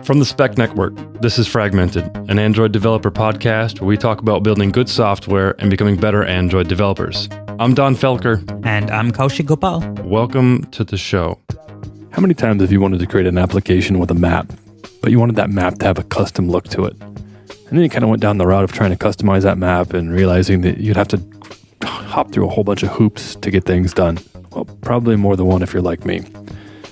From the Spec Network, this is Fragmented, an Android developer podcast where we talk about building good software and becoming better Android developers. I'm Don Felker. And I'm Kaushik Gopal. Welcome to the show. How many times have you wanted to create an application with a map, but you wanted that map to have a custom look to it? And then you kind of went down the route of trying to customize that map and realizing that you'd have to hop through a whole bunch of hoops to get things done. Well, probably more than one if you're like me.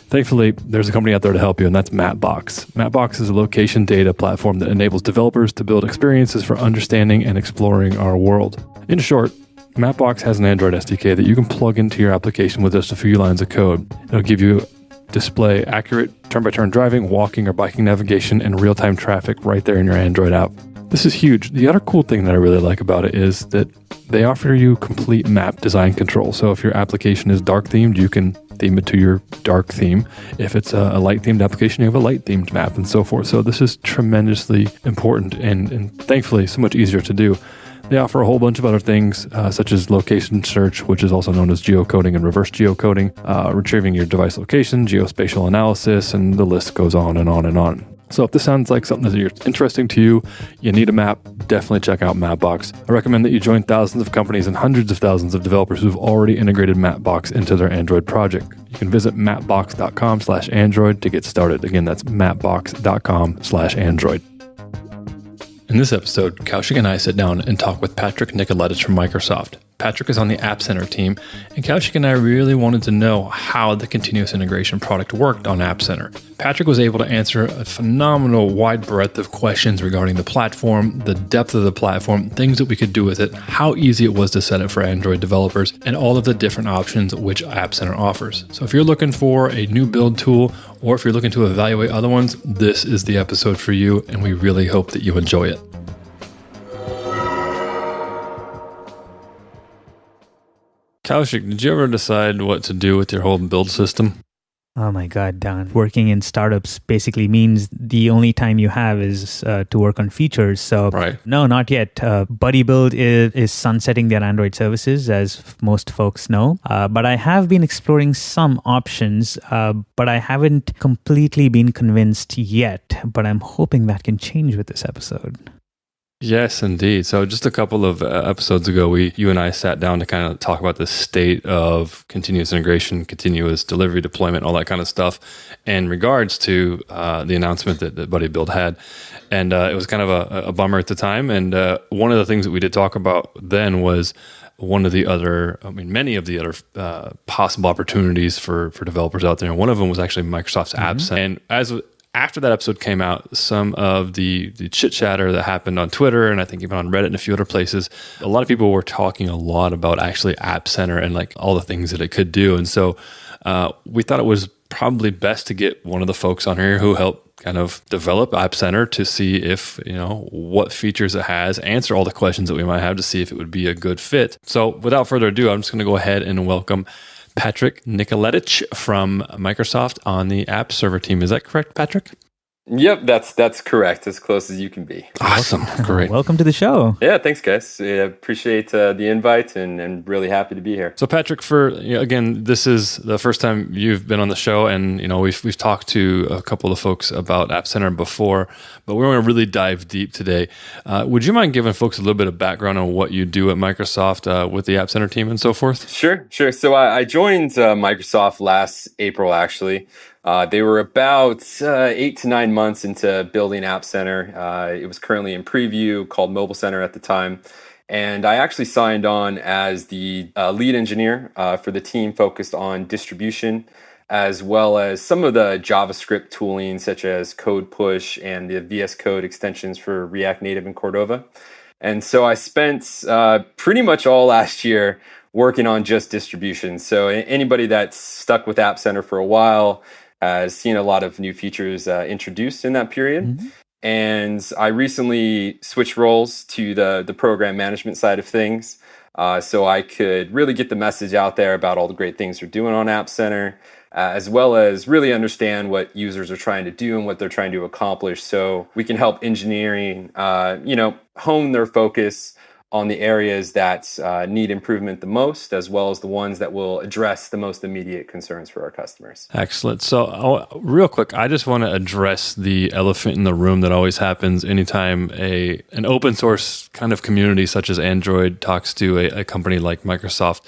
Thankfully, there's a company out there to help you, and that's Mapbox. Mapbox is a location data platform that enables developers to build experiences for understanding and exploring our world. In short, Mapbox has an Android SDK that you can plug into your application with just a few lines of code. It'll give you display accurate turn-by-turn driving, walking, or biking navigation, and real-time traffic right there in your Android app. This is huge. The other cool thing that I really like about it is that they offer you complete map design control. So if your application is dark themed, you can theme it to your dark theme. If it's a light themed application, you have a light themed map and so forth. So this is tremendously important and thankfully so much easier to do. They offer a whole bunch of other things, such as location search, which is also known as geocoding and reverse geocoding, retrieving your device location, geospatial analysis, and the list goes on and on and on. So if this sounds like something that's interesting to you, you need a map, definitely check out Mapbox. I recommend that you join thousands of companies and hundreds of thousands of developers who've already integrated Mapbox into their Android project. You can visit mapbox.com/Android to get started. Again, that's mapbox.com/Android. In this episode, Kaushik and I sit down and talk with Patrick Nikoletich from Microsoft. Patrick is on the App Center team, and Kaushik and I really wanted to know how the continuous integration product worked on App Center. Patrick was able to answer a phenomenal wide breadth of questions regarding the platform, the depth of the platform, things that we could do with it, how easy it was to set it for Android developers, and all of the different options which App Center offers. So if you're looking for a new build tool, or if you're looking to evaluate other ones, this is the episode for you, and we really hope that you enjoy it. Kaushik, did you ever decide what to do with your whole build system? Oh my God, Don. Working in startups basically means the only time you have is to work on features. So Right. No, not yet. Buddy Build is sunsetting their Android services, as most folks know. But I have been exploring some options, but I haven't completely been convinced yet. But I'm hoping that can change with this episode. Yes, indeed. So just a couple of episodes ago, you and I sat down to kind of talk about the state of continuous integration, continuous delivery, deployment, all that kind of stuff in regards to the announcement that Buddy Build had. And it was kind of a bummer at the time. And one of the things that we did talk about then was many of the other possible opportunities for developers out there. And one of them was actually Microsoft's apps. And after that episode came out, some of the chit chatter that happened on Twitter and I think even on Reddit and a few other places, a lot of people were talking a lot about actually App Center and like all the things that it could do. And so we thought it was probably best to get one of the folks on here who helped kind of develop App Center to see if, what features it has, answer all the questions that we might have to see if it would be a good fit. So without further ado, I'm just going to go ahead and welcome Patrick Nikoletich from Microsoft on the App Server team. Is that correct, Patrick? Yep, that's correct. As close as you can be. Awesome. Great. Welcome to the show. Yeah, thanks, guys. Yeah, appreciate the invite and really happy to be here. So, Patrick, again, this is the first time you've been on the show, and we've talked to a couple of folks about App Center before, but we want to really dive deep today. Would you mind giving folks a little bit of background on what you do at Microsoft with the App Center team and so forth? Sure. So I joined Microsoft last April, actually. They were about 8 to 9 months into building App Center. It was currently in preview, called Mobile Center at the time. And I actually signed on as the lead engineer for the team focused on distribution, as well as some of the JavaScript tooling, such as Code Push and the VS Code extensions for React Native and Cordova. And so I spent pretty much all last year working on just distribution. So anybody that's stuck with App Center for a while has seen a lot of new features introduced in that period. Mm-hmm. And I recently switched roles to the program management side of things, so I could really get the message out there about all the great things we're doing on App Center, as well as really understand what users are trying to do and what they're trying to accomplish, so we can help engineering, hone their focus on the areas that need improvement the most, as well as the ones that will address the most immediate concerns for our customers. Excellent. So, real quick, I just want to address the elephant in the room that always happens anytime an open source kind of community such as Android talks to a company like Microsoft.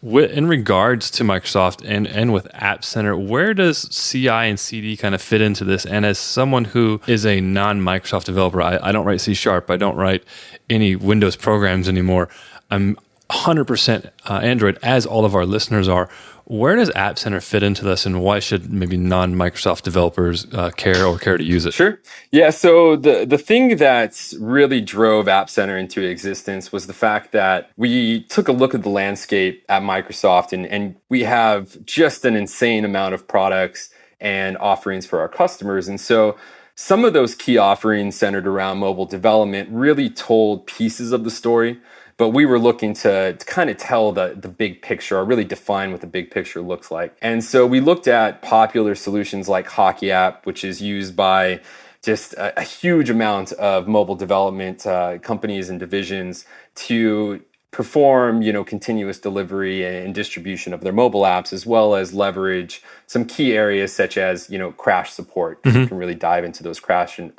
In regards to Microsoft and with App Center, where does CI and CD kind of fit into this? And as someone who is a non-Microsoft developer, I don't write C#, I don't write any Windows programs anymore. I'm 100% Android, as all of our listeners are. Where does App Center fit into this, and why should maybe non-Microsoft developers care to use it? Sure. Yeah, so the thing that really drove App Center into existence was the fact that we took a look at the landscape at Microsoft, and we have just an insane amount of products and offerings for our customers. And so some of those key offerings centered around mobile development really told pieces of the story. But we were looking to kind of tell the big picture, or really define what the big picture looks like. And so we looked at popular solutions like Hockey App, which is used by just a huge amount of mobile development companies and divisions to perform, continuous delivery and distribution of their mobile apps, as well as leverage some key areas such as, crash support. You can really dive into those crash and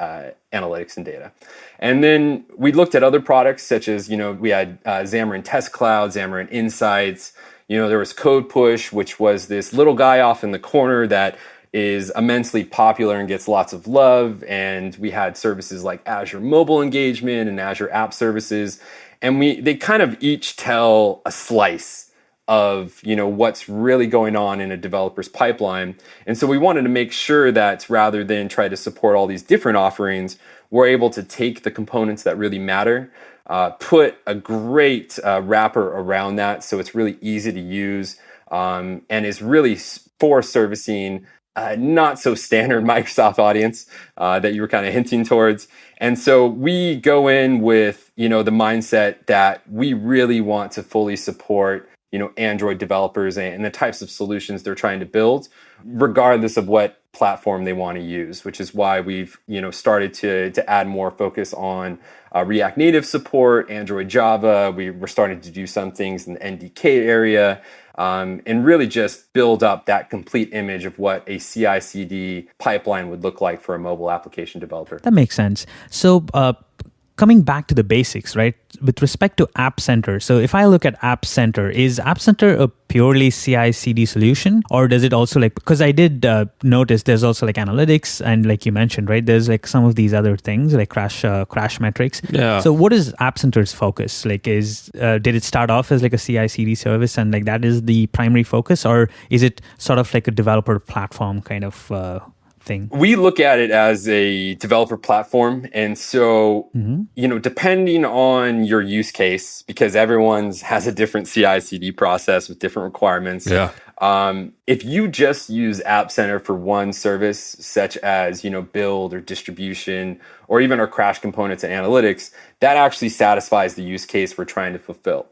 analytics and data. And then we looked at other products such as, we had Xamarin Test Cloud, Xamarin Insights. There was Code Push, which was this little guy off in the corner that is immensely popular and gets lots of love. And we had services like Azure Mobile Engagement and Azure App Services. And they kind of each tell a slice of what's really going on in a developer's pipeline. And so we wanted to make sure that rather than try to support all these different offerings, we're able to take the components that really matter, put a great wrapper around that so it's really easy to use, and is really for servicing not so standard Microsoft audience that you were kind of hinting towards. And so we go in with, the mindset that we really want to fully support, Android developers and the types of solutions they're trying to build, regardless of what platform they want to use, which is why we've, started to add more focus on React Native support, Android Java. We're starting to do some things in the NDK area, and really just build up that complete image of what a CI/CD pipeline would look like for a mobile application developer. That makes sense. So coming back to the basics, right? With respect to App Center, so if I look at App Center, is App Center a purely CI/CD solution, or does it also because I did notice there's also analytics, and like you mentioned, right? There's some of these other things like crash metrics. Yeah. So what is App Center's focus? Did it start off as a CI/CD service and that is the primary focus, or is it sort of like a developer platform kind of thing? We look at it as a developer platform. And so, depending on your use case, because everyone's has a different CI/CD process with different requirements. Yeah. If you just use App Center for one service, such as, build or distribution, or even our crash components and analytics, that actually satisfies the use case we're trying to fulfill.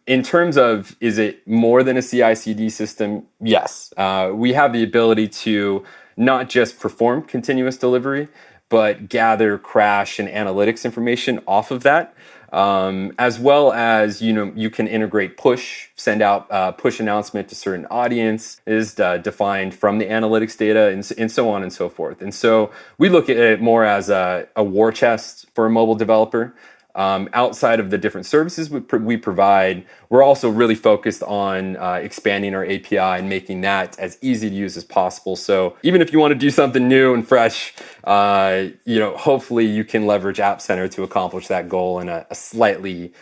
In terms of, is it more than a CI/CD system? Yes. We have the ability to not just perform continuous delivery, but gather crash and analytics information off of that, as well as, you can integrate push, send out push announcement to certain audience is defined from the analytics data, and so on and so forth. And so we look at it more as a war chest for a mobile developer. Outside of the different services we provide, we're also really focused on expanding our API and making that as easy to use as possible. So even if you want to do something new and fresh, hopefully you can leverage App Center to accomplish that goal in a slightly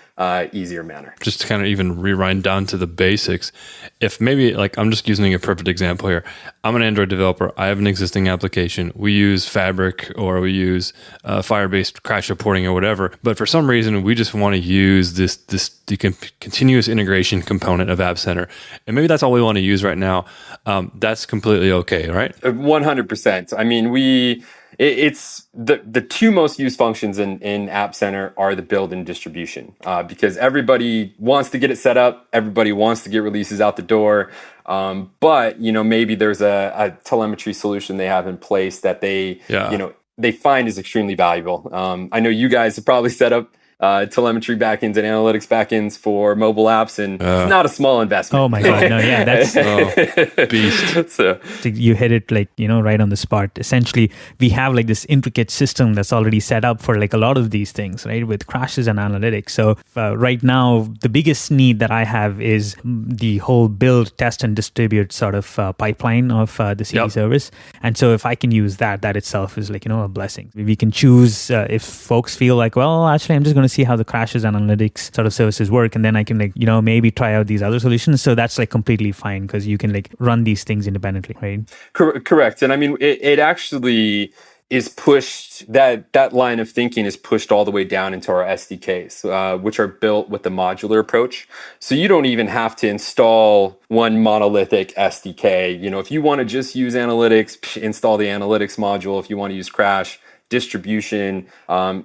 easier manner. Just to kind of even rewind down to the basics, if maybe I'm just using a perfect example here. I'm an Android developer. I have an existing application. We use Fabric or we use Firebase crash reporting or whatever. But for some reason, we just want to use the continuous integration component of App Center. And maybe that's all we want to use right now. That's completely okay, right? 100%. I mean, it's the two most used functions in App Center are the build and distribution, because everybody wants to get it set up. Everybody wants to get releases out the door. But, maybe there's a telemetry solution they have in place that they find is extremely valuable. I know you guys have probably set up telemetry backends and analytics backends for mobile apps, and it's not a small investment. Oh my God. No, yeah, that's beast. So you hit it like, right on the spot. Essentially, we have like this intricate system that's already set up for like a lot of these things, right? With crashes and analytics. So right now, the biggest need that I have is the whole build, test, and distribute sort of pipeline of the CD service. And so if I can use that itself is like, a blessing. We can choose if folks feel like, well, actually, I'm just going to see how the crashes and analytics sort of services work. And then I can like, maybe try out these other solutions. So that's like completely fine because you can like run these things independently, right? Correct. And I mean, it actually is pushed, that line of thinking is pushed all the way down into our SDKs, which are built with the modular approach. So you don't even have to install one monolithic SDK. If you want to just use analytics, install the analytics module. If you want to use crash, distribution,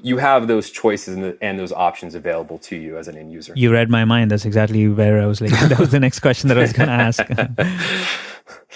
you have those choices and those options available to you as an end user. You read my mind. That's exactly where I was like, that was the next question that I was going to ask.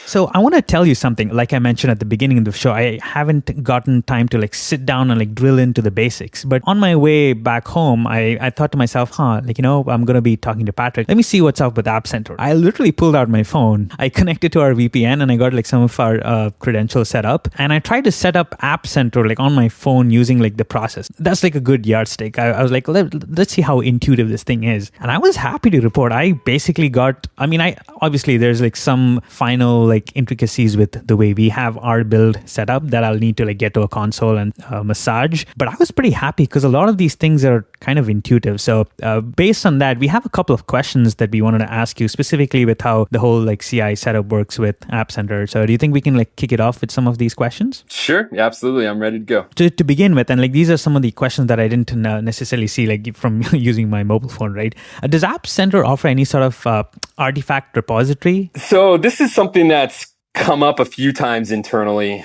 So I want to tell you something. Like I mentioned at the beginning of the show, I haven't gotten time to like sit down and like drill into the basics. But on my way back home, I thought to myself, I'm going to be talking to Patrick. Let me see what's up with App Center. I literally pulled out my phone. I connected to our VPN and I got like some of our credentials set up. And I tried to set up App Center like on my phone using like the process. That's like a good yardstick. I was like, let's see how intuitive this thing is. And I was happy to report I basically got, obviously there's like some final like intricacies with the way we have our build set up that I'll need to like get to a console and massage. But I was pretty happy because a lot of these things are kind of intuitive. So based on that, we have a couple of questions that we wanted to ask you specifically with how the whole like CI setup works with App Center. So do you think we can like kick it off with some of these questions? Sure. Yeah, absolutely. I'm ready to go. To begin with, and like these are some of the questions that I didn't necessarily see like from using my mobile phone, right? Does App Center offer any sort of artifact repository? So this is something that's come up a few times internally.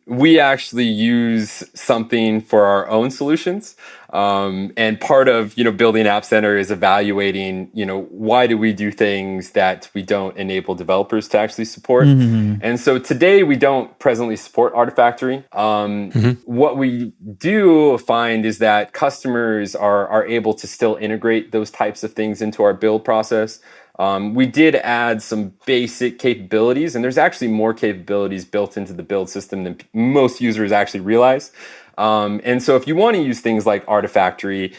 We actually use something for our own solutions. And part of, building App Center is evaluating, why do we do things that we don't enable developers to actually support? Mm-hmm. And so today we don't presently support Artifactory. What we do find is that customers are able to still integrate those types of things into our build process. We did add some basic capabilities, and there's actually more capabilities built into the build system than most users actually realize. And so if you want to use things like Artifactory,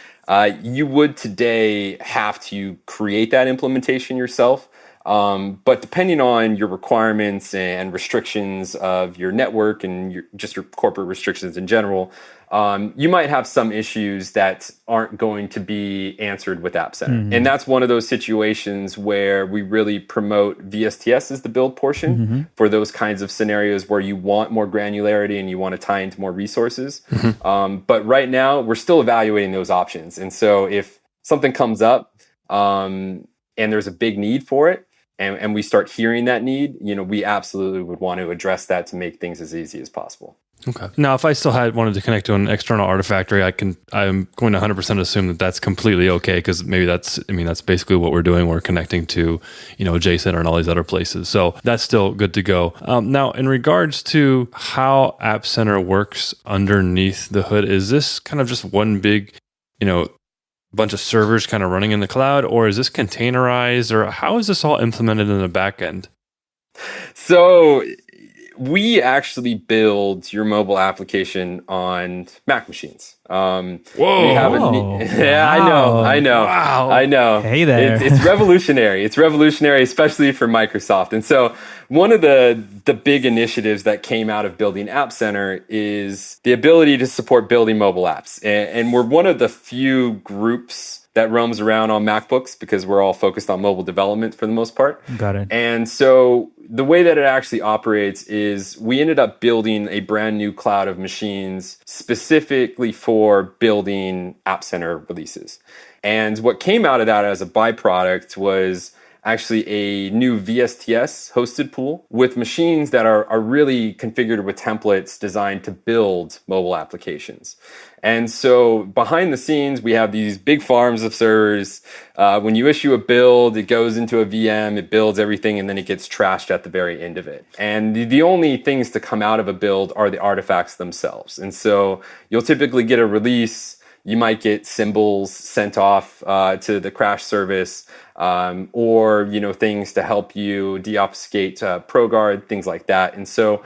you would today have to create that implementation yourself. But depending on your requirements and restrictions of your network and your corporate restrictions in general, you might have some issues that aren't going to be answered with App Center. Mm-hmm. And that's one of those situations where we really promote VSTS as the build portion for those kinds of scenarios where you want more granularity and you want to tie into more resources. But right now, we're still evaluating those options. And so if something comes up and there's a big need for it, and we start hearing that need, we absolutely would want to address that to make things as easy as possible. Okay. Now, if I still wanted to connect to an external Artifactory, I'm going to 100% assume that that's completely okay because maybe that's basically what we're doing. We're connecting to, JSON and all these other places. So that's still good to go. Now, in regards to how App Center works underneath the hood, is this kind of just one big, bunch of servers kind of running in the cloud, or is this containerized, or how is this all implemented in the back end? So we actually build your mobile application on Mac machines. Whoa! I know. Wow! I know. Hey there. It's revolutionary. It's revolutionary, especially for Microsoft. And so one of the big initiatives that came out of building App Center is the ability to support building mobile apps. And we're one of the few groups that roams around on MacBooks because we're all focused on mobile development for the most part. Got it. And so the way that it actually operates is we ended up building a brand new cloud of machines specifically for building App Center releases. And what came out of that as a byproduct was actually a new VSTS hosted pool with machines that are really configured with templates designed to build mobile applications. And so behind the scenes, we have these big farms of servers. When you issue a build, it goes into a VM, it builds everything, and then it gets trashed at the very end of it. And the only things to come out of a build are the artifacts themselves. And so you'll typically get a release you might get symbols sent off to the crash service, or things to help you deobfuscate ProGuard, things like that. And so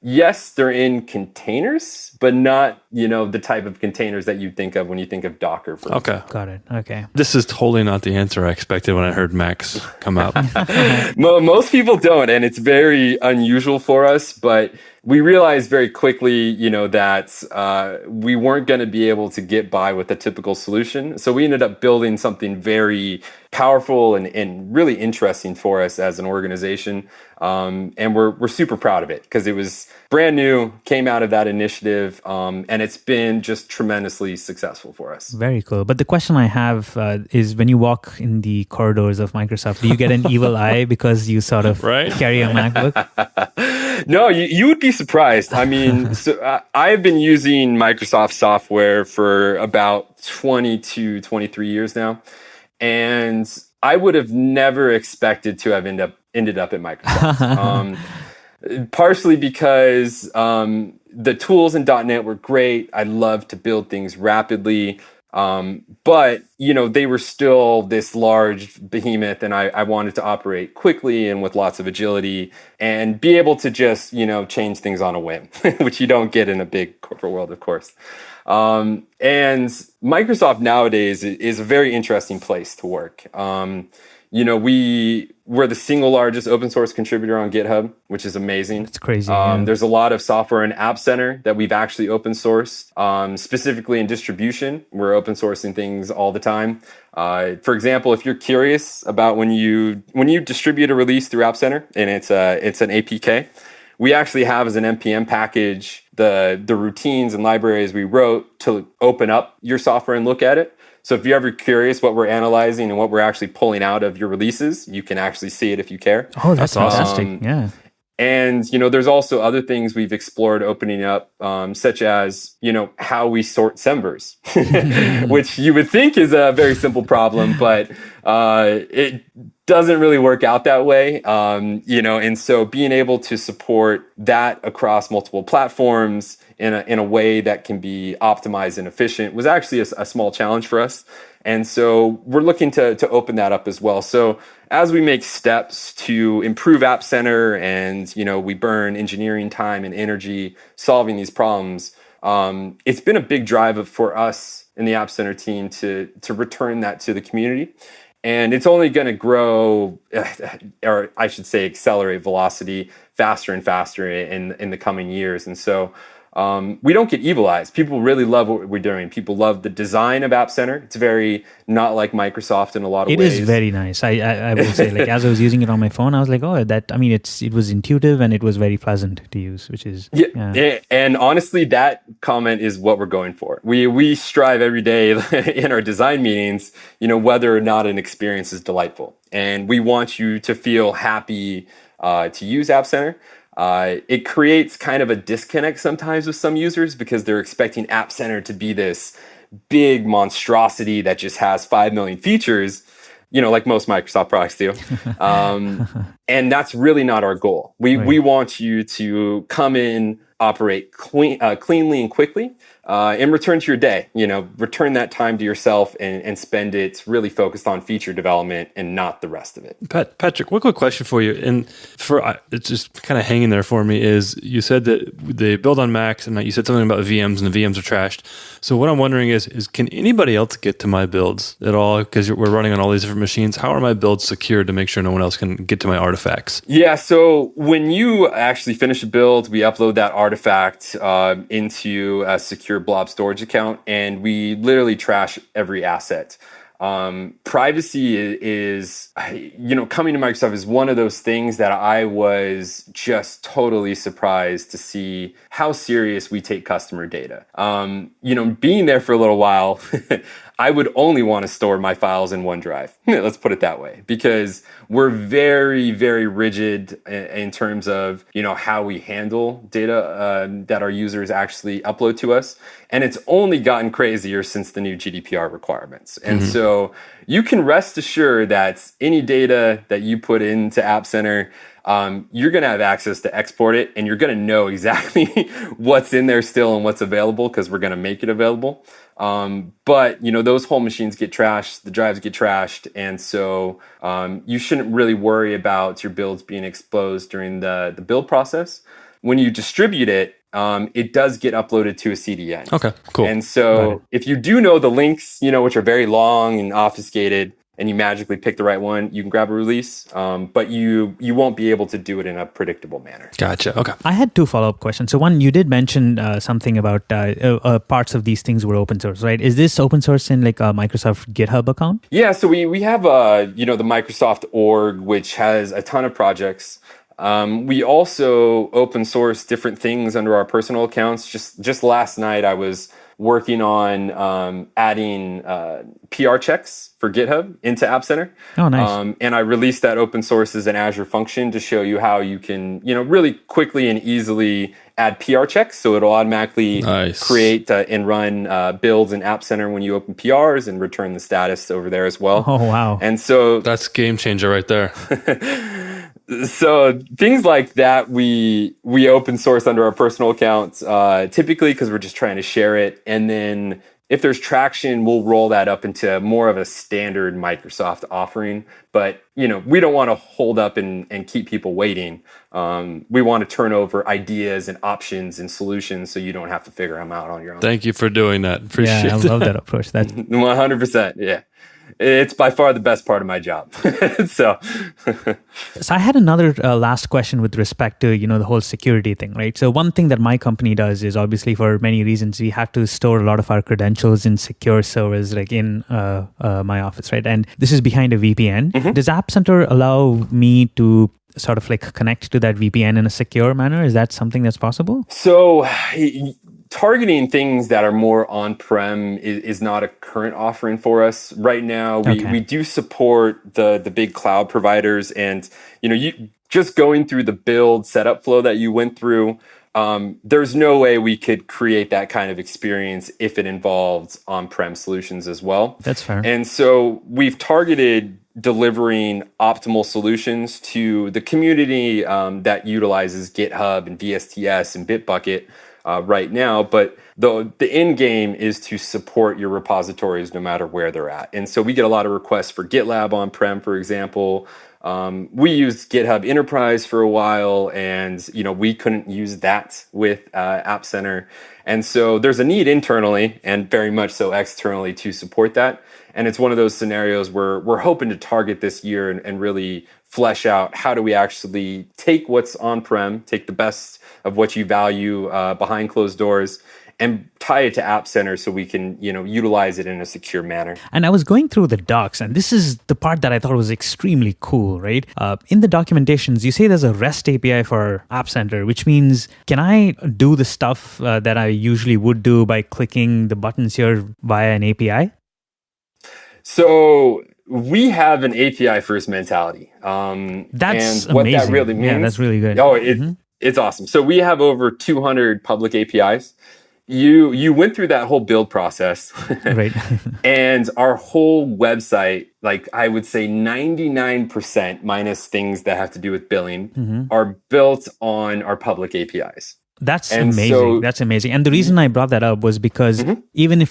yes, they're in containers, but not the type of containers that you think of when you think of Docker. Okay, got it. Okay, this is totally not the answer I expected when I heard Max come up. Most people don't, and it's very unusual for us, but we realized very quickly, that we weren't going to be able to get by with a typical solution. So we ended up building something very powerful and really interesting for us as an organization. And we're super proud of it because it was brand new, came out of that initiative, and it's been just tremendously successful for us. Very cool. But the question I have is, when you walk in the corridors of Microsoft, do you get an evil eye because you sort of carry a MacBook? No, you would be surprised. I mean, I've been using Microsoft software for about 22, 23 years now. And I would have never expected to have ended up at Microsoft. Partially because the tools in .NET were great. I love to build things rapidly. But, they were still this large behemoth, and I wanted to operate quickly and with lots of agility and be able to just, change things on a whim, which you don't get in a big corporate world, of course. And Microsoft nowadays is a very interesting place to work. We're the single largest open source contributor on GitHub, which is amazing. It's crazy. There's a lot of software in App Center that we've actually open sourced, specifically in distribution. We're open sourcing things all the time. For example, if you're curious about when you distribute a release through App Center and it's an APK, we actually have as an NPM package the routines and libraries we wrote to open up your software and look at it. So if you're ever curious what we're analyzing and what we're actually pulling out of your releases, you can actually see it if you care. Oh, that's fantastic. Yeah. And, there's also other things we've explored opening up, such as, how we sort Semvers, which you would think is a very simple problem, but it doesn't really work out that way. And so being able to support that across multiple platforms in a way that can be optimized and efficient was actually a small challenge for us. And so we're looking to open that up as well. So as we make steps to improve App Center and, we burn engineering time and energy solving these problems, it's been a big drive for us in the App Center team to return that to the community. And it's only going to grow, or I should say accelerate velocity faster and faster in the coming years. And so we don't get evil eyes. People really love what we're doing. People love the design of App Center. It's very not like Microsoft in a lot of ways. It is very nice. I will say, as I was using it on my phone, I was like, it was intuitive and it was very pleasant to use, which is... Yeah. And honestly, that comment is what we're going for. We strive every day in our design meetings, whether or not an experience is delightful. And we want you to feel happy to use App Center. It creates kind of a disconnect sometimes with some users because they're expecting App Center to be this big monstrosity that just has 5 million features, like most Microsoft products do. And that's really not our goal. We want you to come in, operate cleanly and quickly, and return to your day. Return that time to yourself and spend it really focused on feature development and not the rest of it. Patrick, one quick question for you, and it's just kind of hanging there for me, is you said that they build on Macs, and you said something about VMs, and the VMs are trashed. So what I'm wondering is can anybody else get to my builds at all? Because we're running on all these different machines. How are my builds secured to make sure no one else can get to my artifacts? Yeah, so when you actually finish a build, we upload that artifact into a secure blob storage account, and we literally trash every asset. Privacy is, coming to Microsoft is one of those things that I was just totally surprised to see how serious we take customer data. Being there for a little while, I would only want to store my files in OneDrive. Let's put it that way, because we're very, very rigid in terms of, how we handle data that our users actually upload to us. And it's only gotten crazier since the new GDPR requirements. And so, you can rest assured that any data that you put into App Center, you're going to have access to export it, and you're going to know exactly what's in there still and what's available, because we're going to make it available. But those whole machines get trashed, the drives get trashed, and so you shouldn't really worry about your builds being exposed during the build process. When you distribute it, it does get uploaded to a CDN. Okay, cool. And so if you do know the links, which are very long and obfuscated, and you magically pick the right one, you can grab a release, but you won't be able to do it in a predictable manner. Gotcha. Okay. I had two follow-up questions. So one, you did mention something about parts of these things were open source, right? Is this open source in like a Microsoft GitHub account? Yeah, so we have the Microsoft org, which has a ton of projects. We also open source different things under our personal accounts. Just last night, I was working on adding PR checks for GitHub into App Center. Oh, nice. And I released that open source as an Azure function to show you how you can, really quickly and easily add PR checks. So it'll automatically create and run builds in App Center when you open PRs and return the status over there as well. Oh, wow. And so that's game changer right there. So things like that we open source under our personal accounts, typically because we're just trying to share it. And then if there's traction, we'll roll that up into more of a standard Microsoft offering. But we don't want to hold up and keep people waiting. We want to turn over ideas and options and solutions so you don't have to figure them out on your own. Thank you for doing that. Appreciate I love that approach. That's 100%. Yeah. It's by far the best part of my job. So I had another last question with respect to, the whole security thing, right? So one thing that my company does is, obviously for many reasons, we have to store a lot of our credentials in secure servers, like in my office, right? And this is behind a VPN. Mm-hmm. Does App Center allow me to sort of like connect to that VPN in a secure manner? Is that something that's possible? So targeting things that are more on-prem is not a current offering for us right now. We do support the big cloud providers, and you just going through the build setup flow that you went through. There's no way we could create that kind of experience if it involved on-prem solutions as well. That's fair. And so we've targeted delivering optimal solutions to the community that utilizes GitHub and VSTS and Bitbucket right now, but the end game is to support your repositories no matter where they're at. And so we get a lot of requests for GitLab on-prem, for example. We used GitHub Enterprise for a while, and we couldn't use that with App Center. And so there's a need internally and very much so externally to support that. And it's one of those scenarios where we're hoping to target this year and really flesh out how do we actually take what's on-prem, take the best of what you value behind closed doors, and tie it to App Center so we can, utilize it in a secure manner. And I was going through the docs, and this is the part that I thought was extremely cool, right? In the documentations, you say there's a REST API for App Center, which means can I do the stuff that I usually would do by clicking the buttons here via an API? So we have an API first mentality. That's and what amazing. That really means. Yeah, that's really good. Oh, it's awesome. So we have over 200 public APIs. You went through that whole build process, right? And our whole website, like I would say 99% minus things that have to do with billing, are built on our public APIs. That's amazing. That's amazing. And the reason I brought that up was because even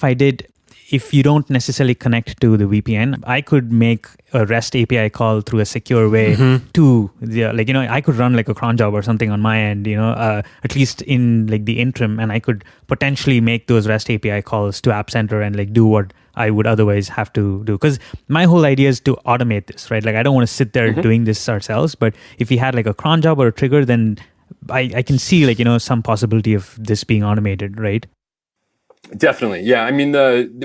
if you don't necessarily connect to the VPN, I could make a REST API call through a secure way to I could run like a cron job or something on my end, at least in like the interim, and I could potentially make those REST API calls to App Center and like do what I would otherwise have to do. Because my whole idea is to automate this, right? Like I don't want to sit there doing this ourselves, but if we had like a cron job or a trigger, then I can see like, some possibility of this being automated, right? Definitely. Yeah. I mean,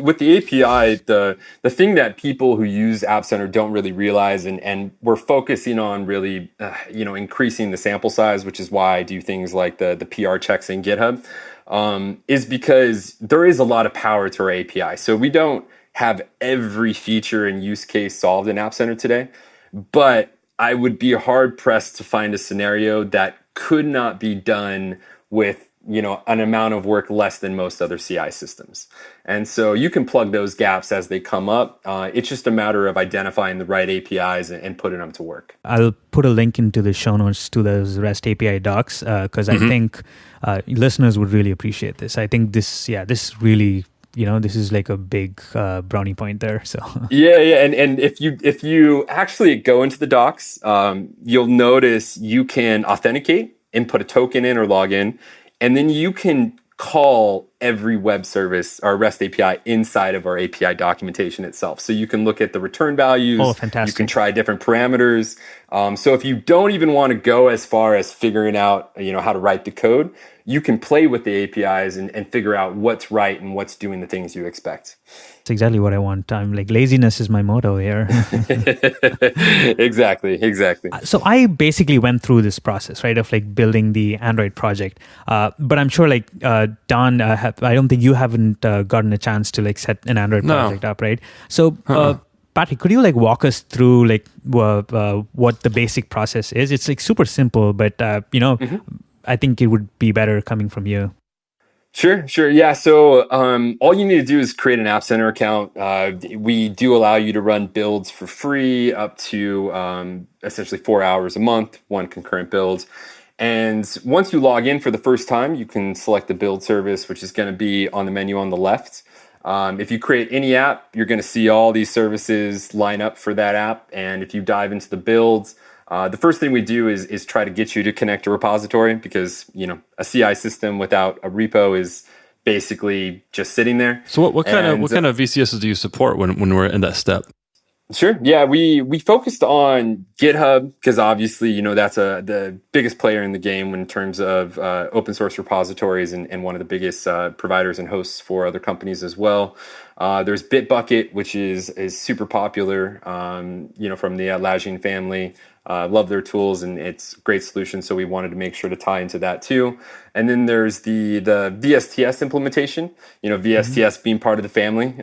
with the API, the thing that people who use App Center don't really realize, and we're focusing on really, increasing the sample size, which is why I do things like the PR checks in GitHub, is because there is a lot of power to our API. So we don't have every feature and use case solved in App Center today, but I would be hard pressed to find a scenario that could not be done with an amount of work less than most other CI systems. And so you can plug those gaps as they come up. It's just a matter of identifying the right APIs and putting them to work. I'll put a link into the show notes to those REST API docs because I think listeners would really appreciate this. I think this really, this is like a big brownie point there. So yeah, and if you actually go into the docs, you'll notice you can authenticate, input a token in or log in, and then you can call every web service or REST API inside of our API documentation itself. So you can look at the return values. Oh, fantastic. You can try different parameters. So if you don't even want to go as far as figuring out, how to write the code, you can play with the APIs and figure out what's right and what's doing the things you expect. That's exactly what I want. I'm like, laziness is my motto here. Exactly. So I basically went through this process, right, of like building the Android project. But I'm sure like Don, I don't think you haven't gotten a chance to like set an Android project up, right? So Patrick, could you like walk us through like what the basic process is? It's like super simple, but I think it would be better coming from you. Sure. Yeah. So all you need to do is create an App Center account. We do allow you to run builds for free up to essentially 4 hours a month, one concurrent build. And once you log in for the first time, you can select the build service, which is going to be on the menu on the left. If you create any app, you're going to see all these services line up for that app. And if you dive into the builds, the first thing we do is try to get you to connect a repository because, a CI system without a repo is basically just sitting there. So what kind of VCSs do you support when we're in that step? Sure. Yeah, we focused on GitHub because obviously, that's the biggest player in the game in terms of open source repositories and one of the biggest providers and hosts for other companies as well. There's Bitbucket, which is super popular, from the Atlassian family. Love their tools and it's a great solution. So we wanted to make sure to tie into that too. And then there's the VSTS implementation, VSTS being part of the family.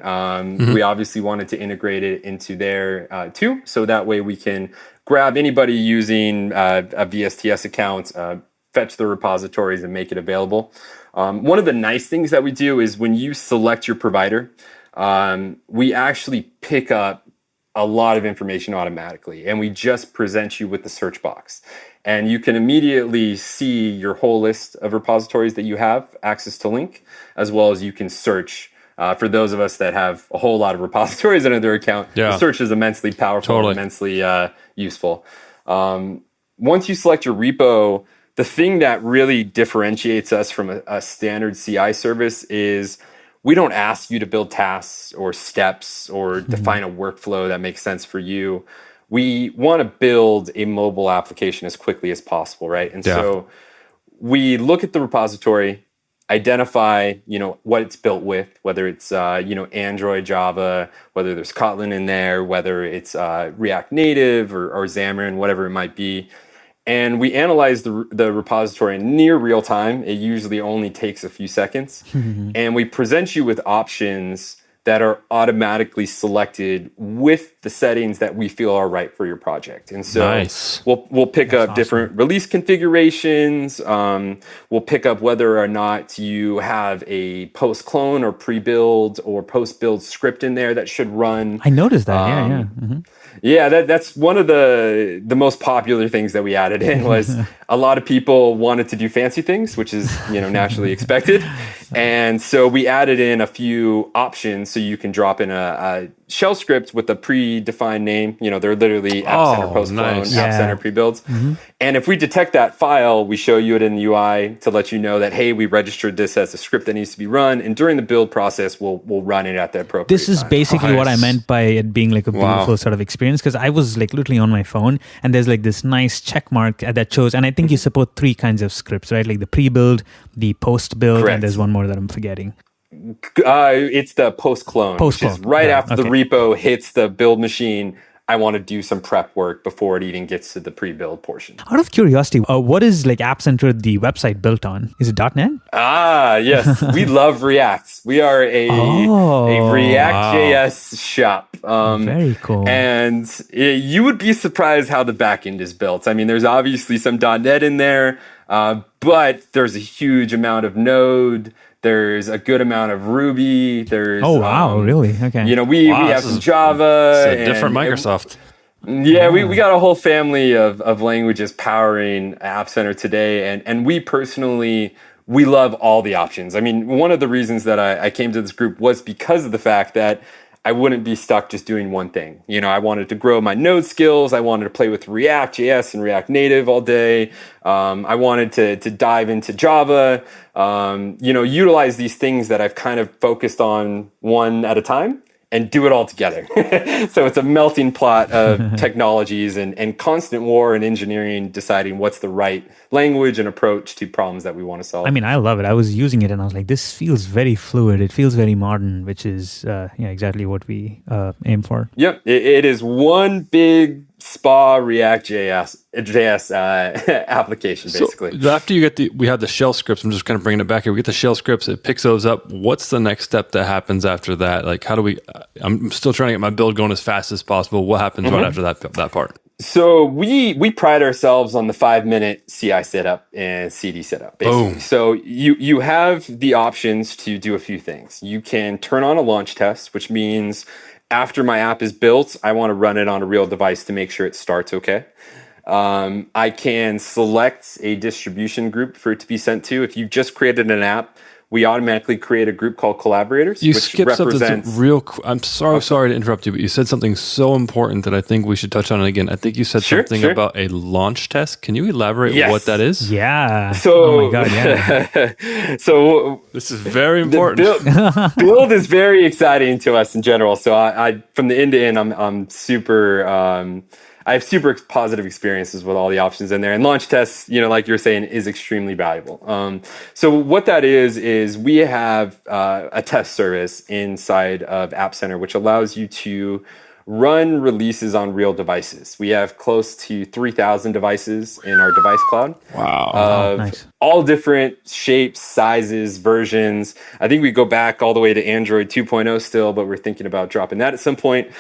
We obviously wanted to integrate it into there too. So that way we can grab anybody using a VSTS account, fetch the repositories and make it available. One of the nice things that we do is when you select your provider, we actually pick up a lot of information automatically, and we just present you with the search box. And you can immediately see your whole list of repositories that you have access to link, as well as you can search. For those of us that have a whole lot of repositories under their account, the search is immensely powerful, immensely useful. Once you select your repo, the thing that really differentiates us from a standard CI service is we don't ask you to build tasks or steps or define a workflow that makes sense for you. We want to build a mobile application as quickly as possible, right? And so we look at the repository, identify, what it's built with, whether it's, Android, Java, whether there's Kotlin in there, whether it's React Native or Xamarin, whatever it might be. And we analyze the repository in near real time. It usually only takes a few seconds. And we present you with options that are automatically selected with the settings that we feel are right for your project. And so we'll pick up different release configurations. We'll pick up whether or not you have a post-clone or pre-build or post-build script in there that should run. I noticed that, Yeah, that's one of the most popular things that we added in was a lot of people wanted to do fancy things, which is, naturally expected. And so we added in a few options so you can drop in a shell script with a predefined name. They're literally App Center post-clone, App Center pre-builds. And if we detect that file, we show you it in the UI to let you know that, hey, we registered this as a script that needs to be run. And during the build process, we'll run it at the appropriate This is time. basically what I meant by it being like a beautiful sort of experience, because I was like literally on my phone and there's like this nice check mark that shows, and I think you support 3 kinds of scripts, right? Like the pre-build, the post-build, and there's one more that I'm forgetting. It's the post-clone, which is right after the repo hits the build machine. I want to do some prep work before it even gets to the pre-build portion. Out of curiosity, what is like App Center, the website built on? Is it .NET? Ah, yes. We love React. We are a React.js shop. Very cool. And you would be surprised how the backend is built. I mean, there's obviously some .NET in there, but there's a huge amount of Node. There's a good amount of Ruby. There's really? Okay. We have some Java. It's a different Microsoft. We got a whole family of languages powering App Center today, and we personally, we love all the options. I mean, one of the reasons that I came to this group was because of the fact that I wouldn't be stuck just doing one thing. I wanted to grow my Node skills. I wanted to play with React.js and React Native all day. I wanted to dive into Java, utilize these things that I've kind of focused on one at a time and do it all together. So it's a melting pot of technologies and constant war and engineering deciding what's the right language and approach to problems that we want to solve. I mean, I love it. I was using it and I was like, this feels very fluid. It feels very modern, which is exactly what we aim for. Yep. It is one big spa React.js application, basically. So after we have the shell scripts, I'm just kind of bringing it back here. We get the shell scripts, it picks those up. What's the next step that happens after that? Like, how do I'm still trying to get my build going as fast as possible. What happens right after that part? So we pride ourselves on the 5-minute CI setup and CD setup, basically. Boom. So you have the options to do a few things. You can turn on a launch test, which means after my app is built, I want to run it on a real device to make sure it starts okay. I can select a distribution group for it to be sent to. If you just created an app, we automatically create a group called collaborators. You which skipped represents... something I'm sorry to interrupt you, but you said something so important that I think we should touch on it again. I think you said something about a launch test. Can you elaborate what that is? Yeah. So, oh my God, yeah. So this is very important. Build is very exciting to us in general. So I from the end to end, I'm super... I have super positive experiences with all the options in there, and launch tests, like you're saying, is extremely valuable. So what that is we have a test service inside of App Center, which allows you to run releases on real devices. We have close to 3,000 devices in our device cloud. Wow. Nice. All different shapes, sizes, versions. I think we go back all the way to Android 2.0 still, but we're thinking about dropping that at some point.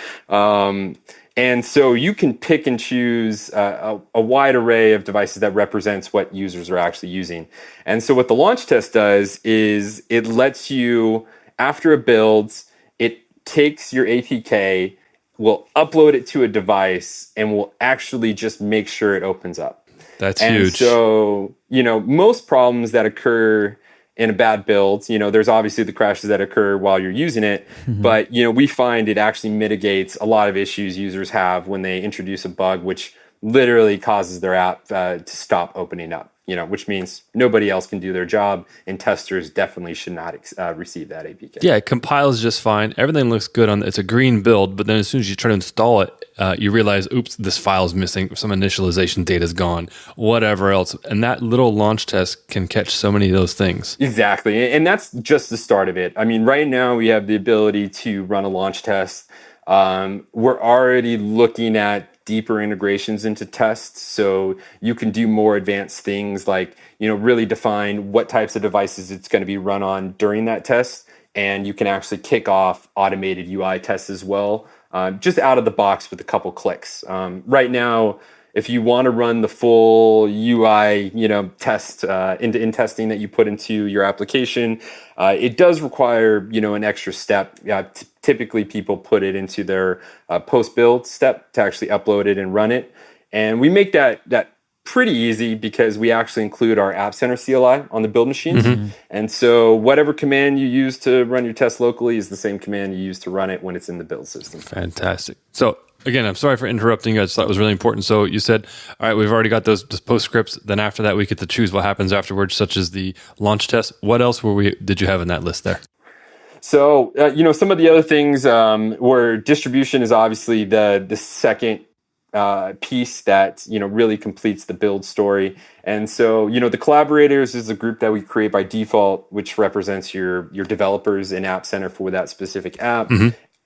And so you can pick and choose a wide array of devices that represents what users are actually using. And so what the launch test does is it lets you, after it builds, it takes your APK, will upload it to a device, and will actually just make sure it opens up. That's huge. And so, most problems that occur in a bad build, there's obviously the crashes that occur while you're using it, but, we find it actually mitigates a lot of issues users have when they introduce a bug, which literally causes their app to stop opening up, which means nobody else can do their job, and testers definitely should not receive that APK. Yeah, it compiles just fine. Everything looks good it's a green build, but then as soon as you try to install it, you realize, oops, this file's missing. Some initialization data's gone, whatever else. And that little launch test can catch so many of those things. Exactly. And that's just the start of it. I mean, right now we have the ability to run a launch test. We're already looking at deeper integrations into tests, so you can do more advanced things like really define what types of devices it's going to be run on during that test, and you can actually kick off automated UI tests as well, just out of the box with a couple clicks. Right now, if you want to run the full UI, test end-to-end testing that you put into your application, it does require an extra step. Typically, people put it into their post-build step to actually upload it and run it, and we make that pretty easy because we actually include our App Center CLI on the build machines, and so whatever command you use to run your test locally is the same command you use to run it when it's in the build system. Fantastic. So again, I'm sorry for interrupting you. I just thought it was really important. So you said, all right, we've already got those postscripts. Then after that, we get to choose what happens afterwards, such as the launch test. What else did you have in that list there? So, some of the other things where distribution is obviously the second piece that, really completes the build story. And so, the collaborators is a group that we create by default, which represents your developers in App Center for that specific app.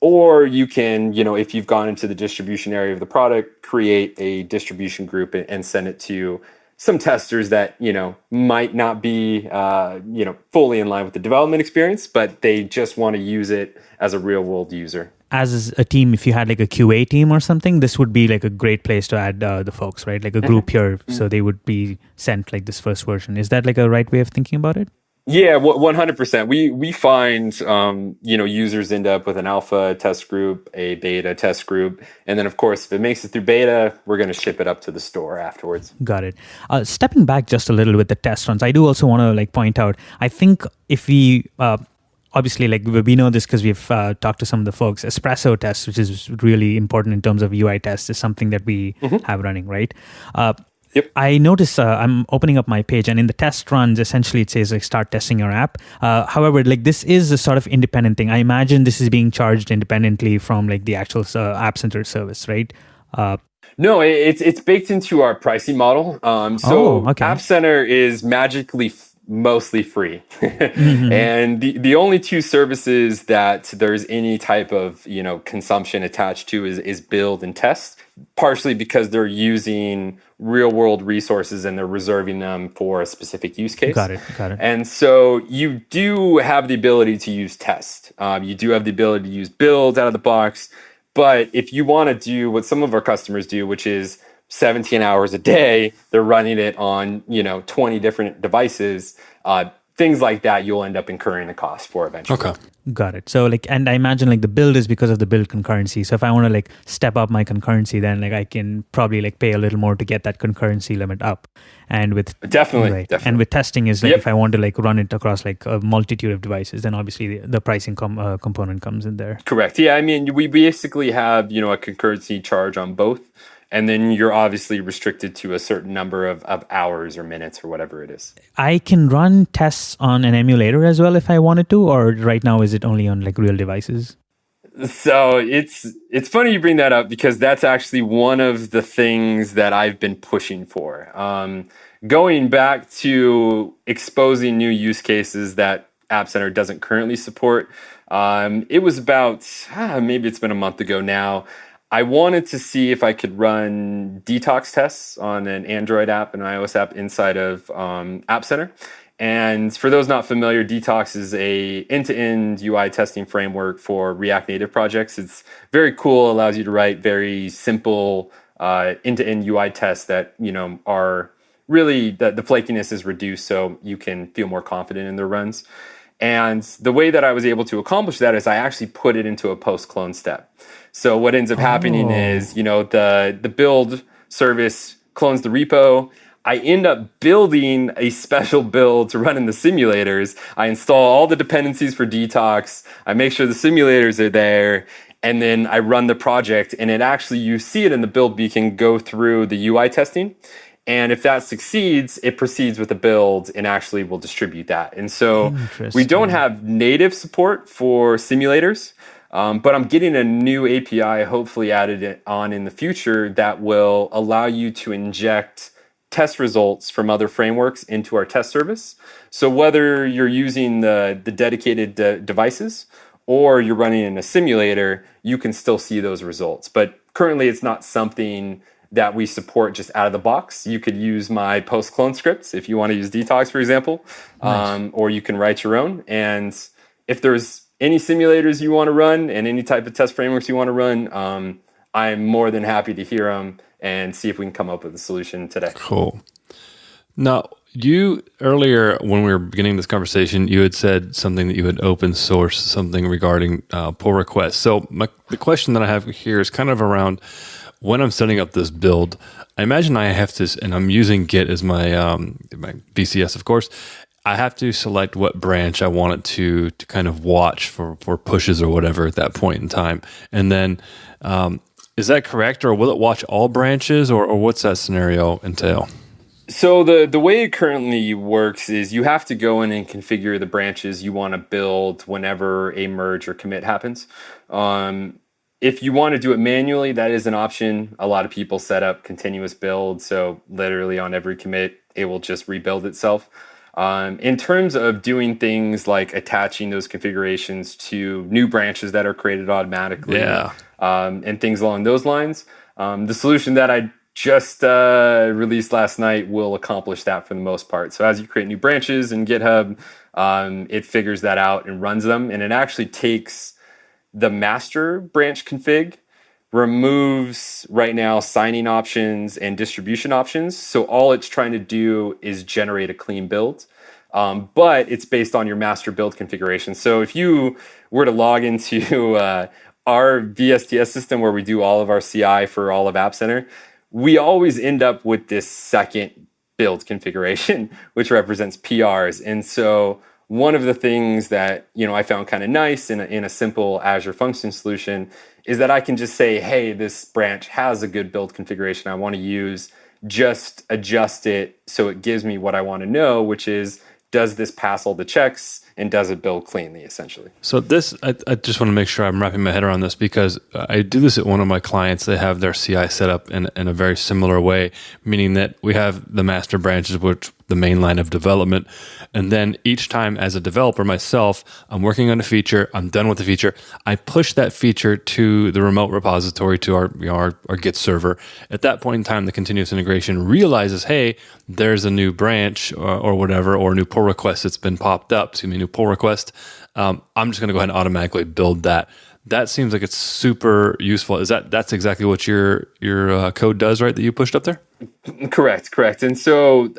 Or you can, if you've gone into the distribution area of the product, create a distribution group and send it to some testers that, might not be, fully in line with the development experience, but they just want to use it as a real world user. As a team, if you had like a QA team or something, this would be like a great place to add the folks, right? Like a group here, so they would be sent like this first version. Is that like a right way of thinking about it? Yeah, 100%. We find, users end up with an alpha test group, a beta test group, and then of course, if it makes it through beta, we're going to ship it up to the store afterwards. Got it. Stepping back just a little with the test runs, I do also want to like point out, I think if we, obviously like we know this because we've talked to some of the folks, espresso tests, which is really important in terms of UI tests, is something that we have running, right? Yep. I notice I'm opening up my page, and in the test runs, essentially it says like start testing your app. However, like this is a sort of independent thing. I imagine this is being charged independently from like the actual App Center service, right? No, it's baked into our pricing model. Okay. App Center is magically mostly free, and the only two services that there's any type of consumption attached to is build and test. Partially because they're using real world resources and they're reserving them for a specific use case. Got it. And so you do have the ability to use test. You do have the ability to use build out of the box. But if you want to do what some of our customers do, which is 17 hours a day, they're running it on 20 different devices, things like that, you'll end up incurring the cost for eventually. Okay. Got it. So like, and I imagine like the build is because of the build concurrency. So if I want to like step up my concurrency, then like I can probably like pay a little more to get that concurrency limit up. And with definitely. And with testing is like if I want to like run it across like a multitude of devices, then obviously the pricing component comes in there. Correct. Yeah. I mean, we basically have a concurrency charge on both. And then you're obviously restricted to a certain number of hours or minutes or whatever it is. I can run tests on an emulator as well if I wanted to, or right now is it only on like real devices? So it's funny you bring that up because that's actually one of the things that I've been pushing for. Going back to exposing new use cases that App Center doesn't currently support, it was about, maybe it's been a month ago now, I wanted to see if I could run Detox tests on an Android app and an iOS app inside of App Center. And for those not familiar, Detox is a end-to-end UI testing framework for React Native projects. It's very cool, allows you to write very simple end-to-end UI tests that are really, the flakiness is reduced so you can feel more confident in their runs. And the way that I was able to accomplish that is I actually put it into a post-clone step. So what ends up happening is, the build service clones the repo. I end up building a special build to run in the simulators. I install all the dependencies for Detox. I make sure the simulators are there. And then I run the project. And it actually, you see it in the build beacon go through the UI testing. And if that succeeds, it proceeds with the build and actually will distribute that. And so we don't have native support for simulators, but I'm getting a new API hopefully added on in the future that will allow you to inject test results from other frameworks into our test service. So whether you're using the dedicated devices or you're running in a simulator, you can still see those results. But currently it's not something that we support just out of the box. You could use my post-clone scripts if you want to use Detox, for example, or you can write your own. And if there's any simulators you want to run and any type of test frameworks you want to run, I'm more than happy to hear them and see if we can come up with a solution today. Cool. Now, you earlier when we were beginning this conversation, you had said something that you had open sourced something regarding pull requests. So the question that I have here is kind of around when I'm setting up this build. I imagine I have to, and I'm using Git as my VCS, of course. I have to select what branch I want it to kind of watch for pushes or whatever at that point in time. And then, is that correct, or will it watch all branches, or what's that scenario entail? So the way it currently works is you have to go in and configure the branches you want to build whenever a merge or commit happens. If you want to do it manually, that is an option. A lot of people set up continuous build, so literally on every commit, it will just rebuild itself. In terms of doing things like attaching those configurations to new branches that are created automatically, and things along those lines, the solution that I just released last night will accomplish that for the most part. So as you create new branches in GitHub, it figures that out and runs them, and it actually takes the master branch config, removes right now signing options and distribution options. So all it's trying to do is generate a clean build. But it's based on your master build configuration. So if you were to log into our VSTS system where we do all of our CI for all of App Center, we always end up with this second build configuration, which represents PRs. And so one of the things that I found kind of nice in a simple Azure Function solution is that I can just say, hey, this branch has a good build configuration I want to use, just adjust it so it gives me what I want to know, which is, does this pass all the checks and does it build cleanly, essentially? So this, I just want to make sure I'm wrapping my head around this, because I do this at one of my clients. They have their CI set up in a very similar way, meaning that we have the master branches, which the main line of development. And then each time as a developer myself, I'm working on a feature, I'm done with the feature, I push that feature to the remote repository, to our Git server. At that point in time, the continuous integration realizes, hey, there's a new branch or whatever, or a new pull request that's been popped up, new pull request. I'm just going to go ahead and automatically build that. That seems like it's super useful. That's exactly what your code does, right? That you pushed up there? Correct. And so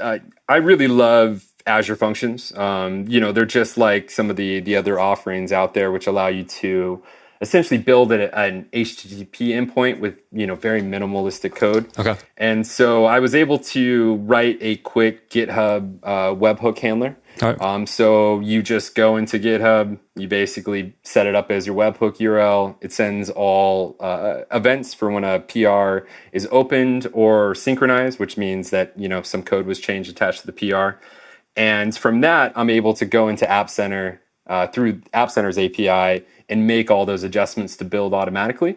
I really love Azure Functions. They're just like some of the other offerings out there, which allow you to essentially build an HTTP endpoint with very minimalistic code. Okay. And so I was able to write a quick GitHub webhook handler. All right. So you just go into GitHub, you basically set it up as your webhook URL. It sends all events for when a PR is opened or synchronized, which means that some code was changed attached to the PR. And from that, I'm able to go into App Center through App Center's API and make all those adjustments to build automatically.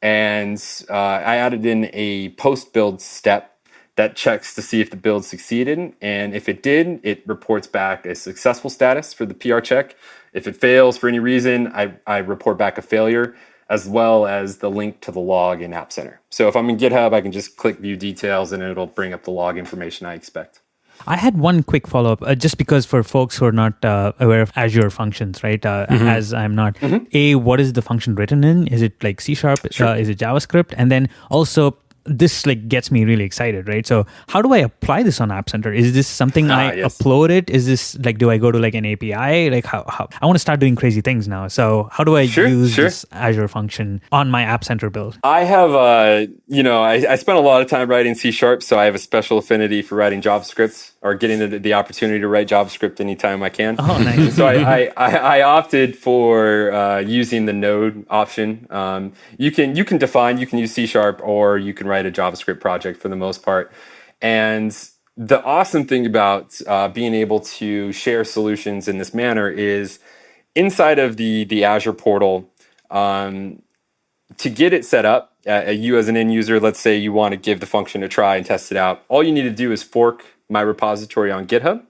And I added in a post-build step that checks to see if the build succeeded. And if it did, it reports back a successful status for the PR check. If it fails for any reason, I report back a failure, as well as the link to the log in App Center. So if I'm in GitHub, I can just click view details and it'll bring up the log information I expect. I had one quick follow-up, just because for folks who are not aware of Azure Functions, right? As I'm not, what is the function written in? Is it like C#? Sure. Is it JavaScript? And then also, this gets me really excited, right? So how do I apply this on App Center? Is this something I upload it? Is this do I go to an API? How I want to start doing crazy things now. So how do I use this Azure function on my App Center build? I have, I spent a lot of time writing C#, so I have a special affinity for writing JavaScript, or getting the opportunity to write JavaScript anytime I can. Oh, nice. So I opted for using the Node option. You can use C# or you can write a JavaScript project for the most part. And the awesome thing about being able to share solutions in this manner is inside of the Azure portal, to get it set up, you as an end user, let's say you want to give the function a try and test it out. All you need to do is fork my repository on GitHub.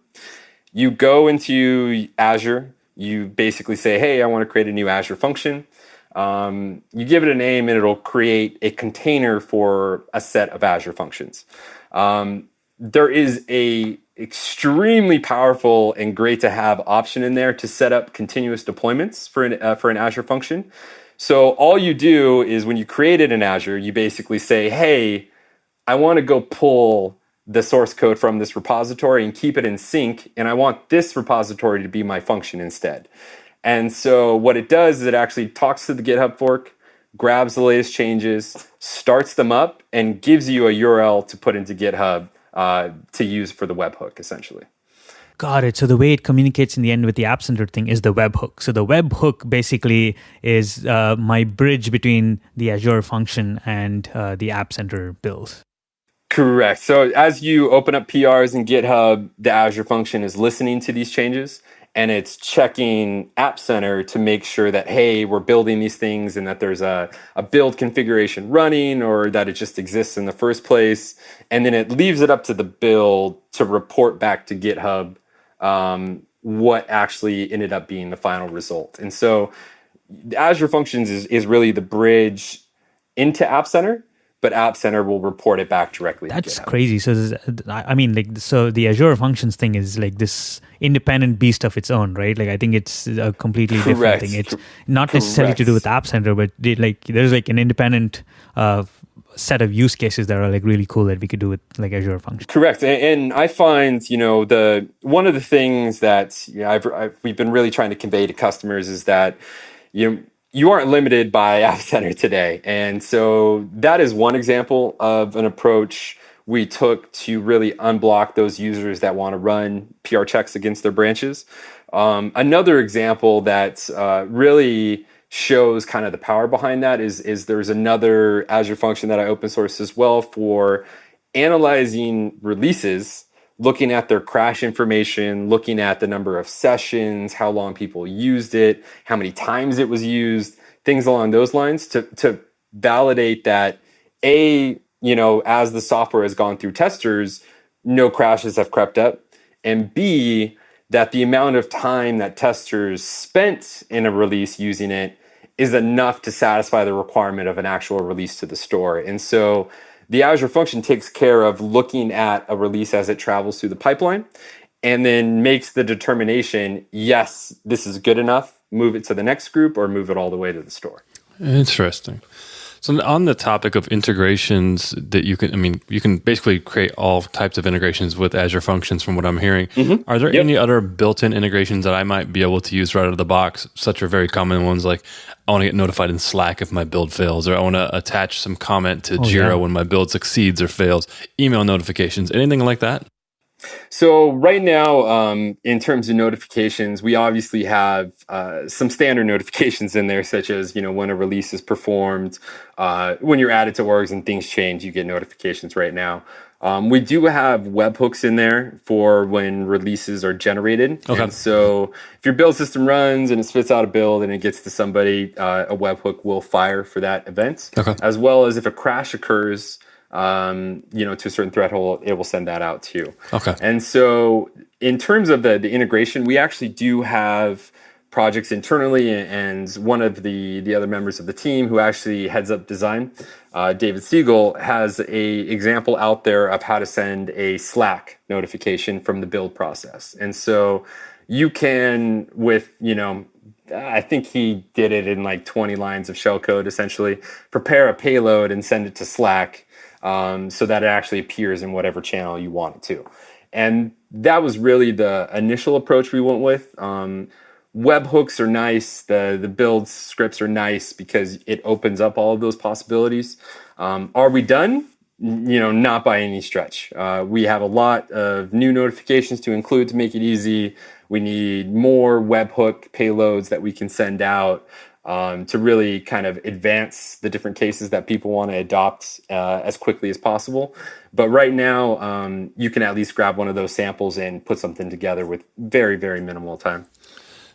You go into Azure, you basically say, hey, I want to create a new Azure function. You give it a name and it'll create a container for a set of Azure functions. There is a extremely powerful and great to have option in there to set up continuous deployments for an Azure function. So all you do is when you create it in Azure, you basically say, hey, I want to go pull the source code from this repository and keep it in sync, and I want this repository to be my function instead. And so what it does is it actually talks to the GitHub fork, grabs the latest changes, starts them up, and gives you a URL to put into GitHub to use for the webhook, essentially. Got it. So the way it communicates in the end with the App Center thing is the webhook. So the webhook basically is my bridge between the Azure function and the App Center build. Correct. So as you open up PRs in GitHub, the Azure function is listening to these changes, and it's checking App Center to make sure that, hey, we're building these things and that there's a build configuration running, or that it just exists in the first place. And then it leaves it up to the build to report back to GitHub what actually ended up being the final result. And so Azure Functions is really the bridge into App Center, but App Center will report it back directly to That's GitHub. crazy. So, I mean, like, so the Azure Functions thing is like this independent beast of its own, right? Like, I think it's a completely different Correct. thing. It's not necessarily to do with App Center, but there's like an independent set of use cases that are like really cool that we could do with like Azure Functions. Correct. And I find, one of the things that we've been really trying to convey to customers is that, you aren't limited by App Center today. And so that is one example of an approach we took to really unblock those users that want to run PR checks against their branches. Another example that really shows kind of the power behind that is there's another Azure function that I open sourced as well for analyzing releases, looking at their crash information, looking at the number of sessions, how long people used it, how many times it was used, things along those lines to validate that as the software has gone through testers, no crashes have crept up, and B, that the amount of time that testers spent in a release using it is enough to satisfy the requirement of an actual release to the store. And so the Azure function takes care of looking at a release as it travels through the pipeline and then makes the determination, yes, this is good enough, move it to the next group or move it all the way to the store. Interesting. So on the topic of integrations that you can basically create all types of integrations with Azure Functions from what I'm hearing. Mm-hmm. Are there any other built-in integrations that I might be able to use right out of the box? Such are very common ones like I want to get notified in Slack if my build fails, or I want to attach some comment to Jira when my build succeeds or fails, email notifications, anything like that? So right now, in terms of notifications, we obviously have some standard notifications in there, such as, when a release is performed, when you're added to orgs and things change, you get notifications right now. We do have webhooks in there for when releases are generated. Okay. And so if your build system runs and it spits out a build and it gets to somebody, a webhook will fire for that event. Okay. As well as if a crash occurs, to a certain threshold, it will send that out too. Okay. And so in terms of the integration, we actually do have projects internally, and one of the other members of the team who actually heads up design, David Siegel, has a example out there of how to send a Slack notification from the build process. And so you can, with, I think he did it in like 20 lines of shellcode, essentially, prepare a payload and send it to Slack so that it actually appears in whatever channel you want it to. And that was really the initial approach we went with. Webhooks are nice. The build scripts are nice because it opens up all of those possibilities. Are we done? Not by any stretch. We have a lot of new notifications to include to make it easy. We need more webhook payloads that we can send out to really kind of advance the different cases that people want to adopt as quickly as possible. But right now, you can at least grab one of those samples and put something together with very, very minimal time.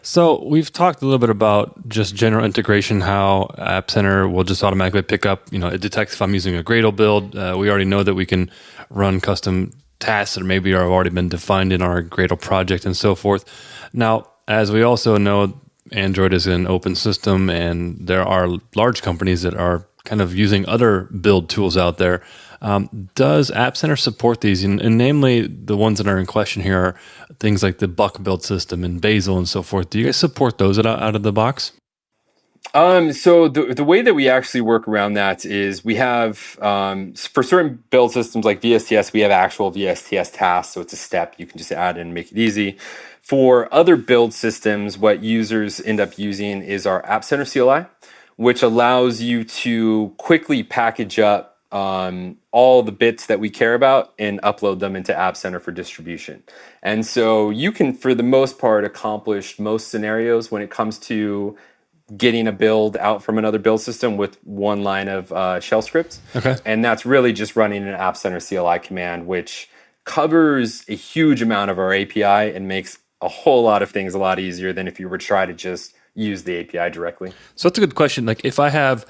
So we've talked a little bit about just general integration, how App Center will just automatically pick up, it detects if I'm using a Gradle build. We already know that we can run custom tasks that maybe have already been defined in our Gradle project and so forth. Now, as we also know, Android is an open system, and there are large companies that are kind of using other build tools out there. Does App Center support these? And namely, the ones that are in question here are things like the Buck build system and Bazel and so forth. Do you guys support those out of the box? So the way that we actually work around that is we have, for certain build systems like VSTS, we have actual VSTS tasks. So it's a step you can just add in and make it easy. For other build systems, what users end up using is our App Center CLI, which allows you to quickly package up all the bits that we care about and upload them into App Center for distribution. And so you can, for the most part, accomplish most scenarios when it comes to getting a build out from another build system with one line of shell script. Okay. And that's really just running an App Center CLI command, which covers a huge amount of our API and makes a whole lot of things a lot easier than if you were to try to just use the API directly. So that's a good question. Like if I'm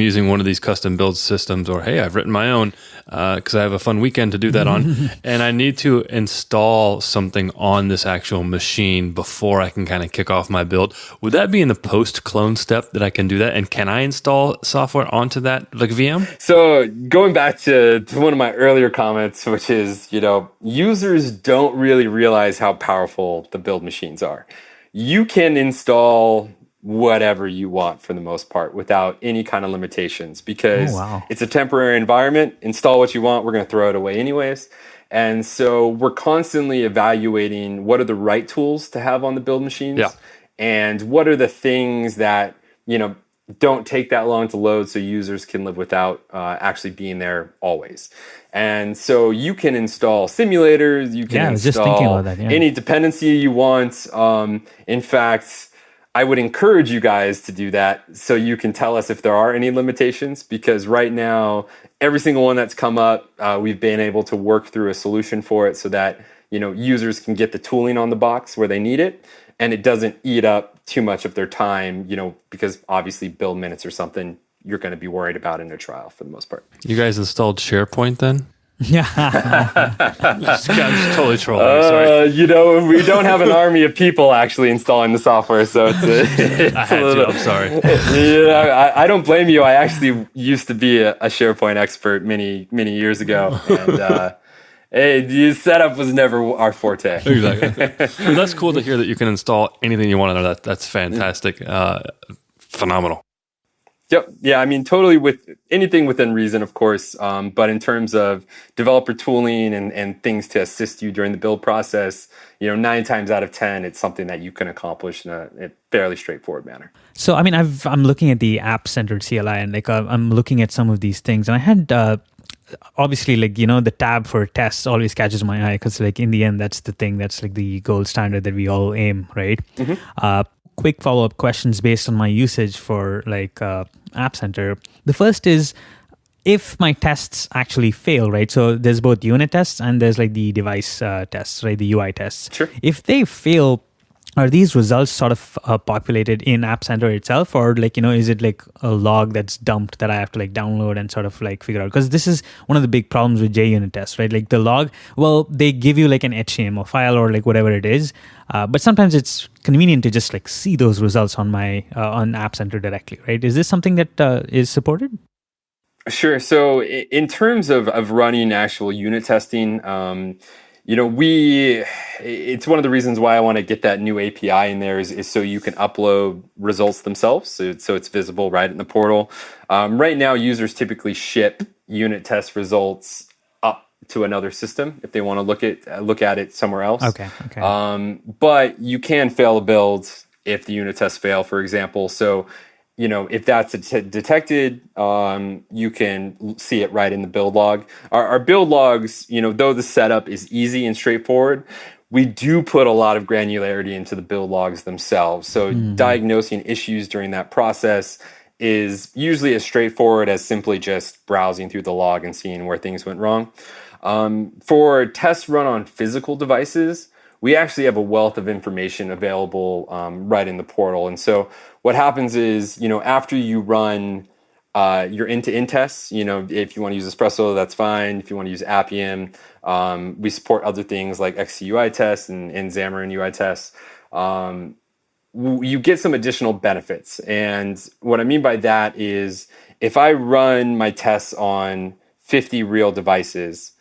using one of these custom build systems, or hey, I've written my own because I have a fun weekend to do that on, and I need to install something on this actual machine before I can kind of kick off my build. Would that be in the post clone step that I can do that? And can I install software onto that like VM? So going back to one of my earlier comments, which is, users don't really realize how powerful the build machines are. You can install whatever you want for the most part without any kind of limitations because it's a temporary environment. Install what you want. We're going to throw it away anyways. And so we're constantly evaluating what are the right tools to have on the build machines and what are the things that, don't take that long to load so users can live without actually being there always. And so you can install simulators, you can install any dependency you want. In fact, I would encourage you guys to do that so you can tell us if there are any limitations, because right now, every single one that's come up, we've been able to work through a solution for it so that users can get the tooling on the box where they need it, and it doesn't eat up too much of their time, because obviously build minutes or something you're going to be worried about in a trial for the most part. You guys installed SharePoint then? Yeah. I'm just totally trolling. Sorry. We don't have an army of people actually installing the software, so it's I had to. I'm sorry. I don't blame you. I actually used to be a SharePoint expert many years ago, and hey, the setup was never our forte. Exactly. Well, that's cool to hear that you can install anything you want on that. That's fantastic. Phenomenal. Yep. Yeah. I mean, totally with anything within reason, of course. But in terms of developer tooling and things to assist you during the build process, 9 times out of 10, it's something that you can accomplish in a fairly straightforward manner. So, I mean, I'm looking at the app-centered CLI, and I'm looking at some of these things, and I had obviously the tab for tests always catches my eye because in the end that's the thing that's the gold standard that we all aim, right? Quick follow-up questions based on my usage for App Center. The first is, if my tests actually fail, right? So there's both unit tests and there's the device tests, right? The UI tests. Sure. If they fail, are these results sort of populated in App Center itself, or is it a log that's dumped that I have to download and sort of figure out? Because this is one of the big problems with JUnit tests, right? The log, well, they give you an HTML file or whatever it is, but sometimes it's convenient to just see those results on my on App Center directly, right? Is this something that is supported? Sure. So in terms of running actual unit testing, it's one of the reasons why I want to get that new API in there is so you can upload results themselves. So it's visible right in the portal. Right now, users typically ship unit test results up to another system if they want to look at it somewhere else. Okay. But you can fail a build if the unit tests fail, for example. So if that's detected, you can see it right in the build log. Our build logs, though the setup is easy and straightforward, we do put a lot of granularity into the build logs themselves. So diagnosing issues during that process is usually as straightforward as simply just browsing through the log and seeing where things went wrong. For tests run on physical devices, we actually have a wealth of information available right in the portal. And so what happens is, after you run your end-to-end tests, if you want to use Espresso, that's fine. If you want to use Appium, we support other things like XCUI tests and Xamarin UI tests. You get some additional benefits. And what I mean by that is if I run my tests on 50 real devices,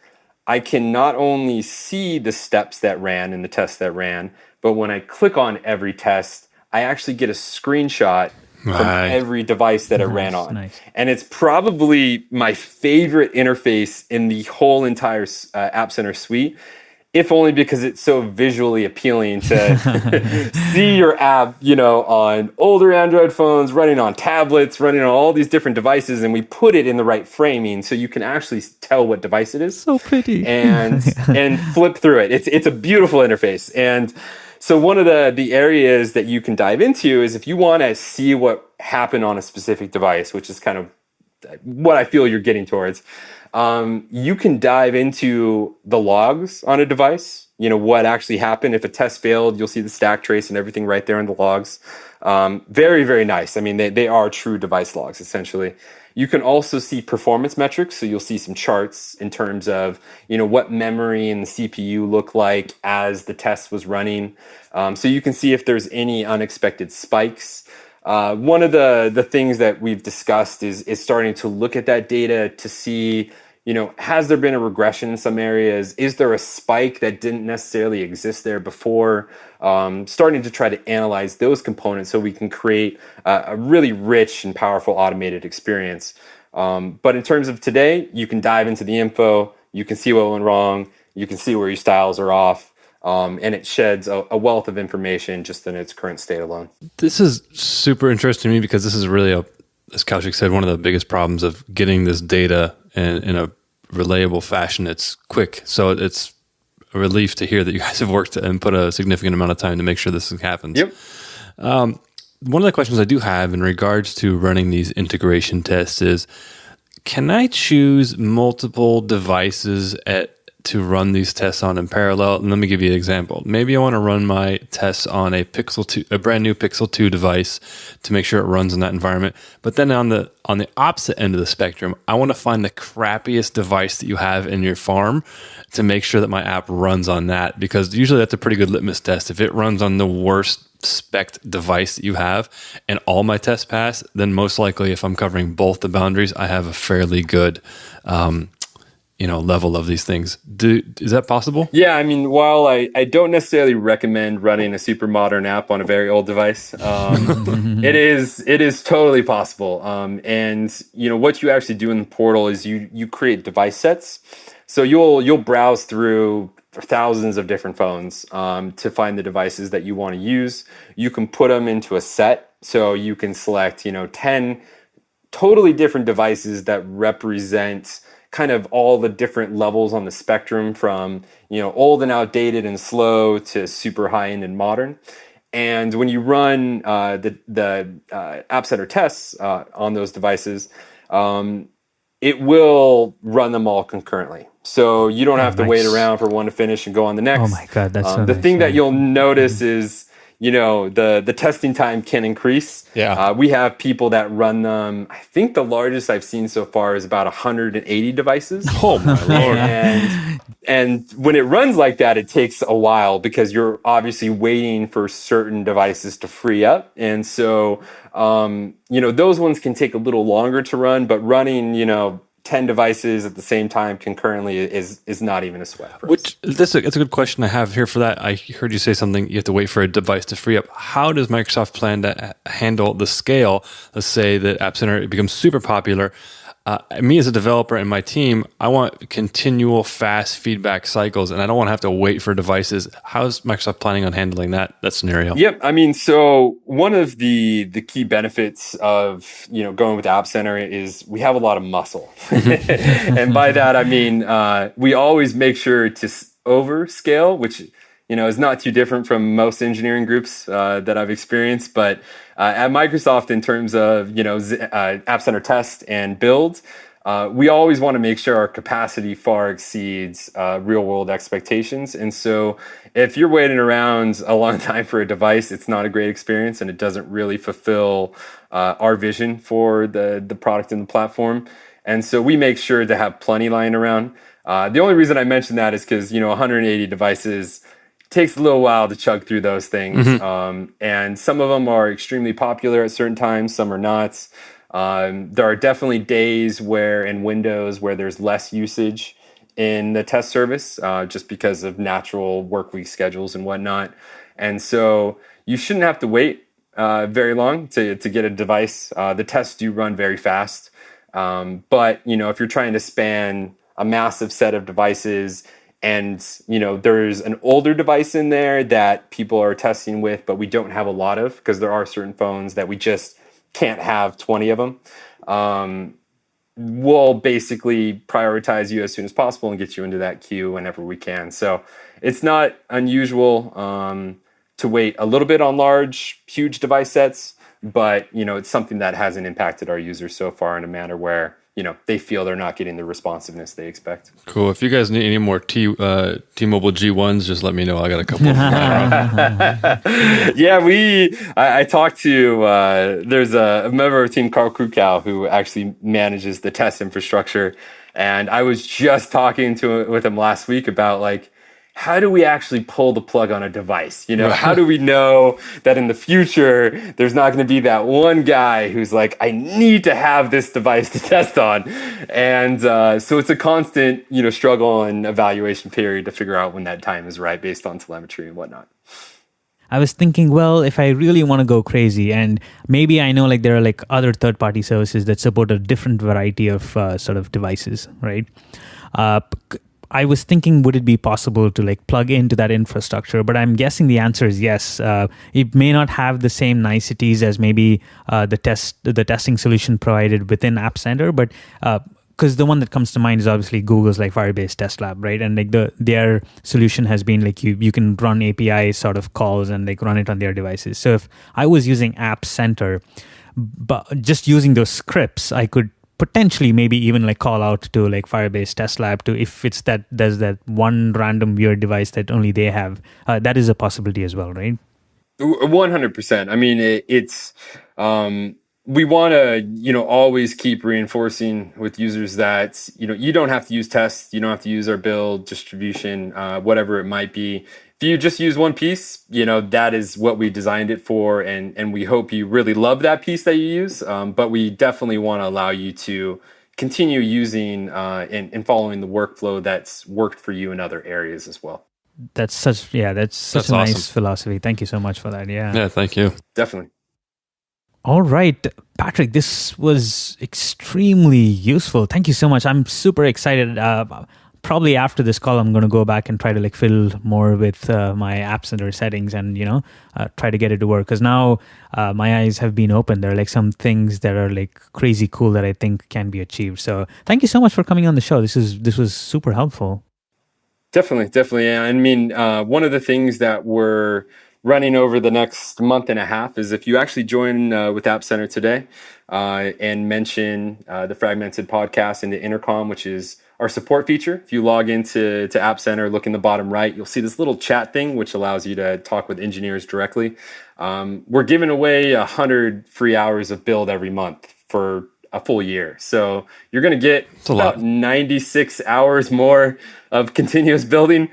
I can not only see the steps that ran and the tests that ran, but when I click on every test, I actually get a screenshot from every device that it ran on. Nice. And it's probably my favorite interface in the whole entire App Center suite, if only because it's so visually appealing to see your app, on older Android phones, running on tablets, running on all these different devices, and we put it in the right framing so you can actually tell what device it is. So pretty. And flip through it. It's a beautiful interface. And so one of the areas that you can dive into is if you want to see what happened on a specific device, which is kind of what I feel you're getting towards. You can dive into the logs on a device, what actually happened. If a test failed, you'll see the stack trace and everything right there in the logs. Very, very nice. I mean, they are true device logs, essentially. You can also see performance metrics. So you'll see some charts in terms of, what memory and the CPU look like as the test was running. So you can see if there's any unexpected spikes. One of the things that we've discussed is starting to look at that data to see, has there been a regression in some areas? Is there a spike that didn't necessarily exist there before? Starting to try to analyze those components so we can create a really rich and powerful automated experience. But in terms of today, you can dive into the info, you can see what went wrong, you can see where your styles are off. And it sheds a wealth of information just in its current state alone. This is super interesting to me because this is really, as Kaushik said, one of the biggest problems of getting this data in a relayable fashion. It's quick. So it's a relief to hear that you guys have worked and put a significant amount of time to make sure this happens. Yep. One of the questions I do have in regards to running these integration tests is, can I choose multiple devices to run these tests on in parallel? And let me give you an example. Maybe I want to run my tests on a brand new Pixel 2 device to make sure it runs in that environment. But then on the opposite end of the spectrum, I want to find the crappiest device that you have in your farm to make sure that my app runs on that, because usually that's a pretty good litmus test. If it runs on the worst spec device that you have and all my tests pass, then most likely if I'm covering both the boundaries, I have a fairly good level of these things. Is that possible? Yeah, I mean, while I don't necessarily recommend running a super modern app on a very old device, it is totally possible. And what you actually do in the portal is you create device sets. So you'll browse through thousands of different phones to find the devices that you want to use. You can put them into a set, so you can select 10 totally different devices that represent kind of all the different levels on the spectrum, from old and outdated and slow to super high end and modern. And when you run the App Center tests on those devices, it will run them all concurrently. So you don't have to wait around for one to finish and go on the next. Oh my God, that's so the nice. thing that you'll notice is the testing time can increase. Yeah. We have people that run them. I think the largest I've seen so far is about 180 devices. Oh my Lord. And when it runs like that, it takes a while because you're obviously waiting for certain devices to free up. And so, those ones can take a little longer to run, but running, 10 devices at the same time concurrently is not even a sweat for us. That's a good question I have here for that. I heard you say something, you have to wait for a device to free up. How does Microsoft plan to handle the scale? Let's say that App Center becomes super popular. Me as a developer and my team, I want continual fast feedback cycles, and I don't want to have to wait for devices. How's Microsoft planning on handling that scenario? Yep. I mean, so one of the key benefits of, going with App Center is we have a lot of muscle. And by that, I mean, we always make sure to overscale, which, is not too different from most engineering groups that I've experienced. But at Microsoft, in terms of, App Center test and build, we always want to make sure our capacity far exceeds real world expectations. And so if you're waiting around a long time for a device, it's not a great experience, and it doesn't really fulfill our vision for the product and the platform. And so we make sure to have plenty lying around. The only reason I mention that is because, 180 devices takes a little while to chug through those things. Mm-hmm. And some of them are extremely popular at certain times, some are not. There are definitely days in Windows where there's less usage in the test service, just because of natural work week schedules and whatnot. And so you shouldn't have to wait very long to get a device. The tests do run very fast. But, if you're trying to span a massive set of devices, and, there's an older device in there that people are testing with, but we don't have a lot of, because there are certain phones that we just can't have 20 of them. We'll basically prioritize you as soon as possible and get you into that queue whenever we can. So it's not unusual to wait a little bit on huge device sets, but, it's something that hasn't impacted our users so far in a manner where, they feel they're not getting the responsiveness they expect. Cool. If you guys need any more T-Mobile G1s, just let me know. I got a couple. Yeah, I talked to, there's a member of Team Carl Krukow who actually manages the test infrastructure. And I was just talking with him last week about like, how do we actually pull the plug on a device? How do we know that in the future, there's not going to be that one guy who's like, I need to have this device to test on. And so it's a constant, struggle and evaluation period to figure out when that time is right based on telemetry and whatnot. I was thinking, well, if I really want to go crazy, and maybe I know like there are like other third-party services that support a different variety of sort of devices, right? I was thinking, would it be possible to like plug into that infrastructure? But I'm guessing the answer is yes. It may not have the same niceties as maybe the testing solution provided within App Center, but because the one that comes to mind is obviously Google's like Firebase Test Lab, right? And like their solution has been like you can run API sort of calls and like run it on their devices. So if I was using App Center, but just using those scripts, I could potentially maybe even like call out to like Firebase Test Lab to, if it's that there's that one random weird device that only they have, that is a possibility as well, right? 100%. I mean, it's we want to always keep reinforcing with users that you don't have to use tests, you don't have to use our build, distribution, whatever it might be. If you just use one piece, that is what we designed it for, and we hope you really love that piece that you use. But we definitely want to allow you to continue using and following the workflow that's worked for you in other areas as well. That's such a awesome. nice philosophy. Thank you so much for that. Yeah, thank you. Definitely. All right, Patrick, this was extremely useful. Thank you so much. I'm super excited. Probably after this call, I'm going to go back and try to like fill more with my App Center settings and, try to get it to work. Because now my eyes have been opened. There are like some things that are like crazy cool that I think can be achieved. So thank you so much for coming on the show. This was super helpful. Definitely. Yeah. I mean, one of the things that we're running over the next month and a half is if you actually join with App Center today and mention the Fragmented podcast in the intercom, which is our support feature. If you log into App Center, look in the bottom right, you'll see this little chat thing, which allows you to talk with engineers directly. We're giving away 100 free hours of build every month for a full year. So you're going to get about 96 hours more of continuous building,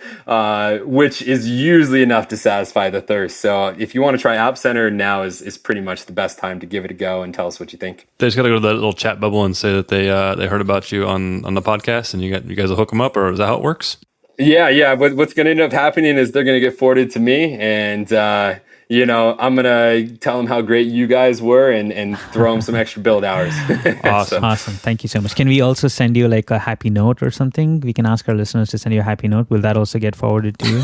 which is usually enough to satisfy the thirst. So if you want to try App Center, now is pretty much the best time to give it a go and tell us what you think. They just got to go to that little chat bubble and say that they heard about you on the podcast, and you guys will hook them up, or is that how it works? Yeah. What's going to end up happening is they're going to get forwarded to me, and I'm going to tell them how great you guys were and throw them some extra build hours. Awesome. Thank you so much. Can we also send you like a happy note or something? We can ask our listeners to send you a happy note. Will that also get forwarded to you?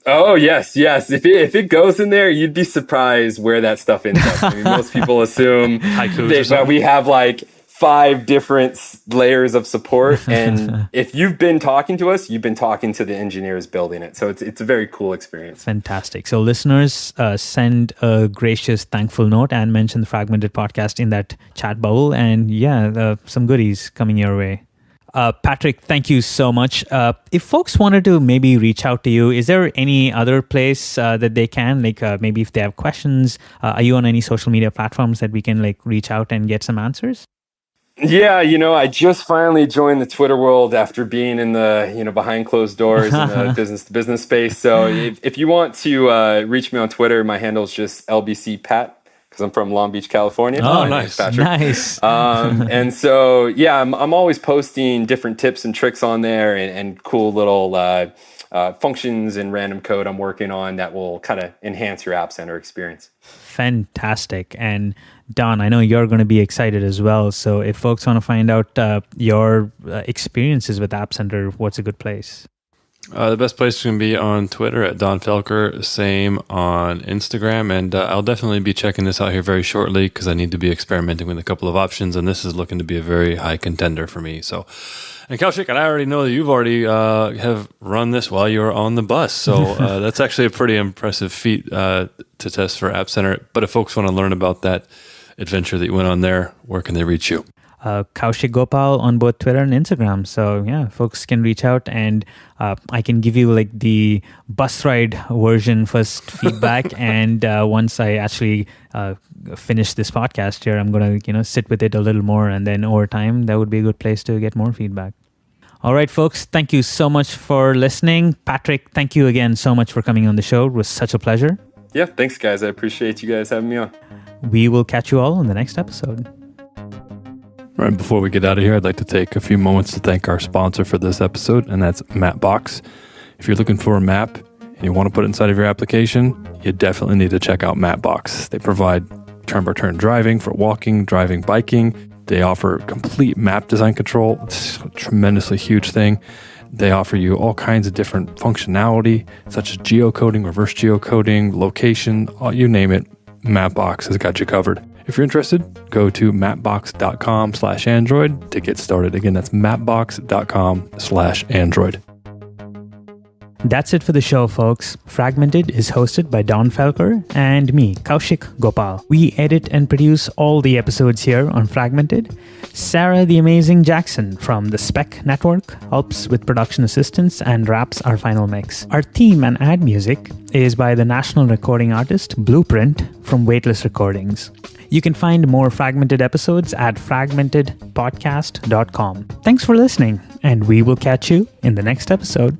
Oh, yes. If it goes in there, you'd be surprised where that stuff ends up. I mean, most people assume that we have like 5 different layers of support. And if you've been talking to us, you've been talking to the engineers building it. So it's a very cool experience. Fantastic. So listeners, send a gracious, thankful note and mention the Fragmented podcast in that chat bubble. And some goodies coming your way. Patrick, thank you so much. If folks wanted to maybe reach out to you, is there any other place that they can, like maybe if they have questions, are you on any social media platforms that we can like reach out and get some answers? Yeah, I just finally joined the Twitter world after being in the, behind closed doors in the business-to-business space. So if you want to reach me on Twitter, my handle is just LBCPat because I'm from Long Beach, California. Oh, nice. Patrick. Nice. And so, I'm always posting different tips and tricks on there and cool little functions and random code I'm working on that will kind of enhance your App Center experience. Fantastic. And Don, I know you're going to be excited as well. So if folks want to find out your experiences with App Center, what's a good place? The best place is going to be on Twitter at Don Felker, same on Instagram. And I'll definitely be checking this out here very shortly because I need to be experimenting with a couple of options. And this is looking to be a very high contender for me. So, and Kaushik, and I already know that you've already have run this while you were on the bus. So that's actually a pretty impressive feat to test for App Center. But if folks want to learn about that adventure that you went on there, where can they reach you? Kaushik Gopal on both Twitter and Instagram. So yeah, folks can reach out, and I can give you like the bus ride version first feedback, and once I actually finish this podcast here, I'm gonna sit with it a little more, and then over time that would be a good place to get more feedback. All right, folks, thank you so much for listening. Patrick, thank you again so much for coming on the show. It was such a pleasure. Yeah, thanks, guys. I appreciate you guys having me on. We will catch you all in the next episode. Right before we get out of here, I'd like to take a few moments to thank our sponsor for this episode, and that's Mapbox. If you're looking for a map and you want to put it inside of your application, you definitely need to check out Mapbox. They provide turn-by-turn driving for walking, driving, biking. They offer complete map design control. It's a tremendously huge thing. They offer you all kinds of different functionality, such as geocoding, reverse geocoding, location, you name it. Mapbox has got you covered. If you're interested, go to mapbox.com/Android to get started. Again, that's mapbox.com/Android. That's it for the show, folks. Fragmented is hosted by Don Felker and me, Kaushik Gopal. We edit and produce all the episodes here on Fragmented. Sarah the Amazing Jackson from the Spec Network helps with production assistance and wraps our final mix. Our theme and ad music is by the national recording artist Blueprint from Weightless Recordings. You can find more Fragmented episodes at fragmentedpodcast.com. Thanks for listening, and we will catch you in the next episode.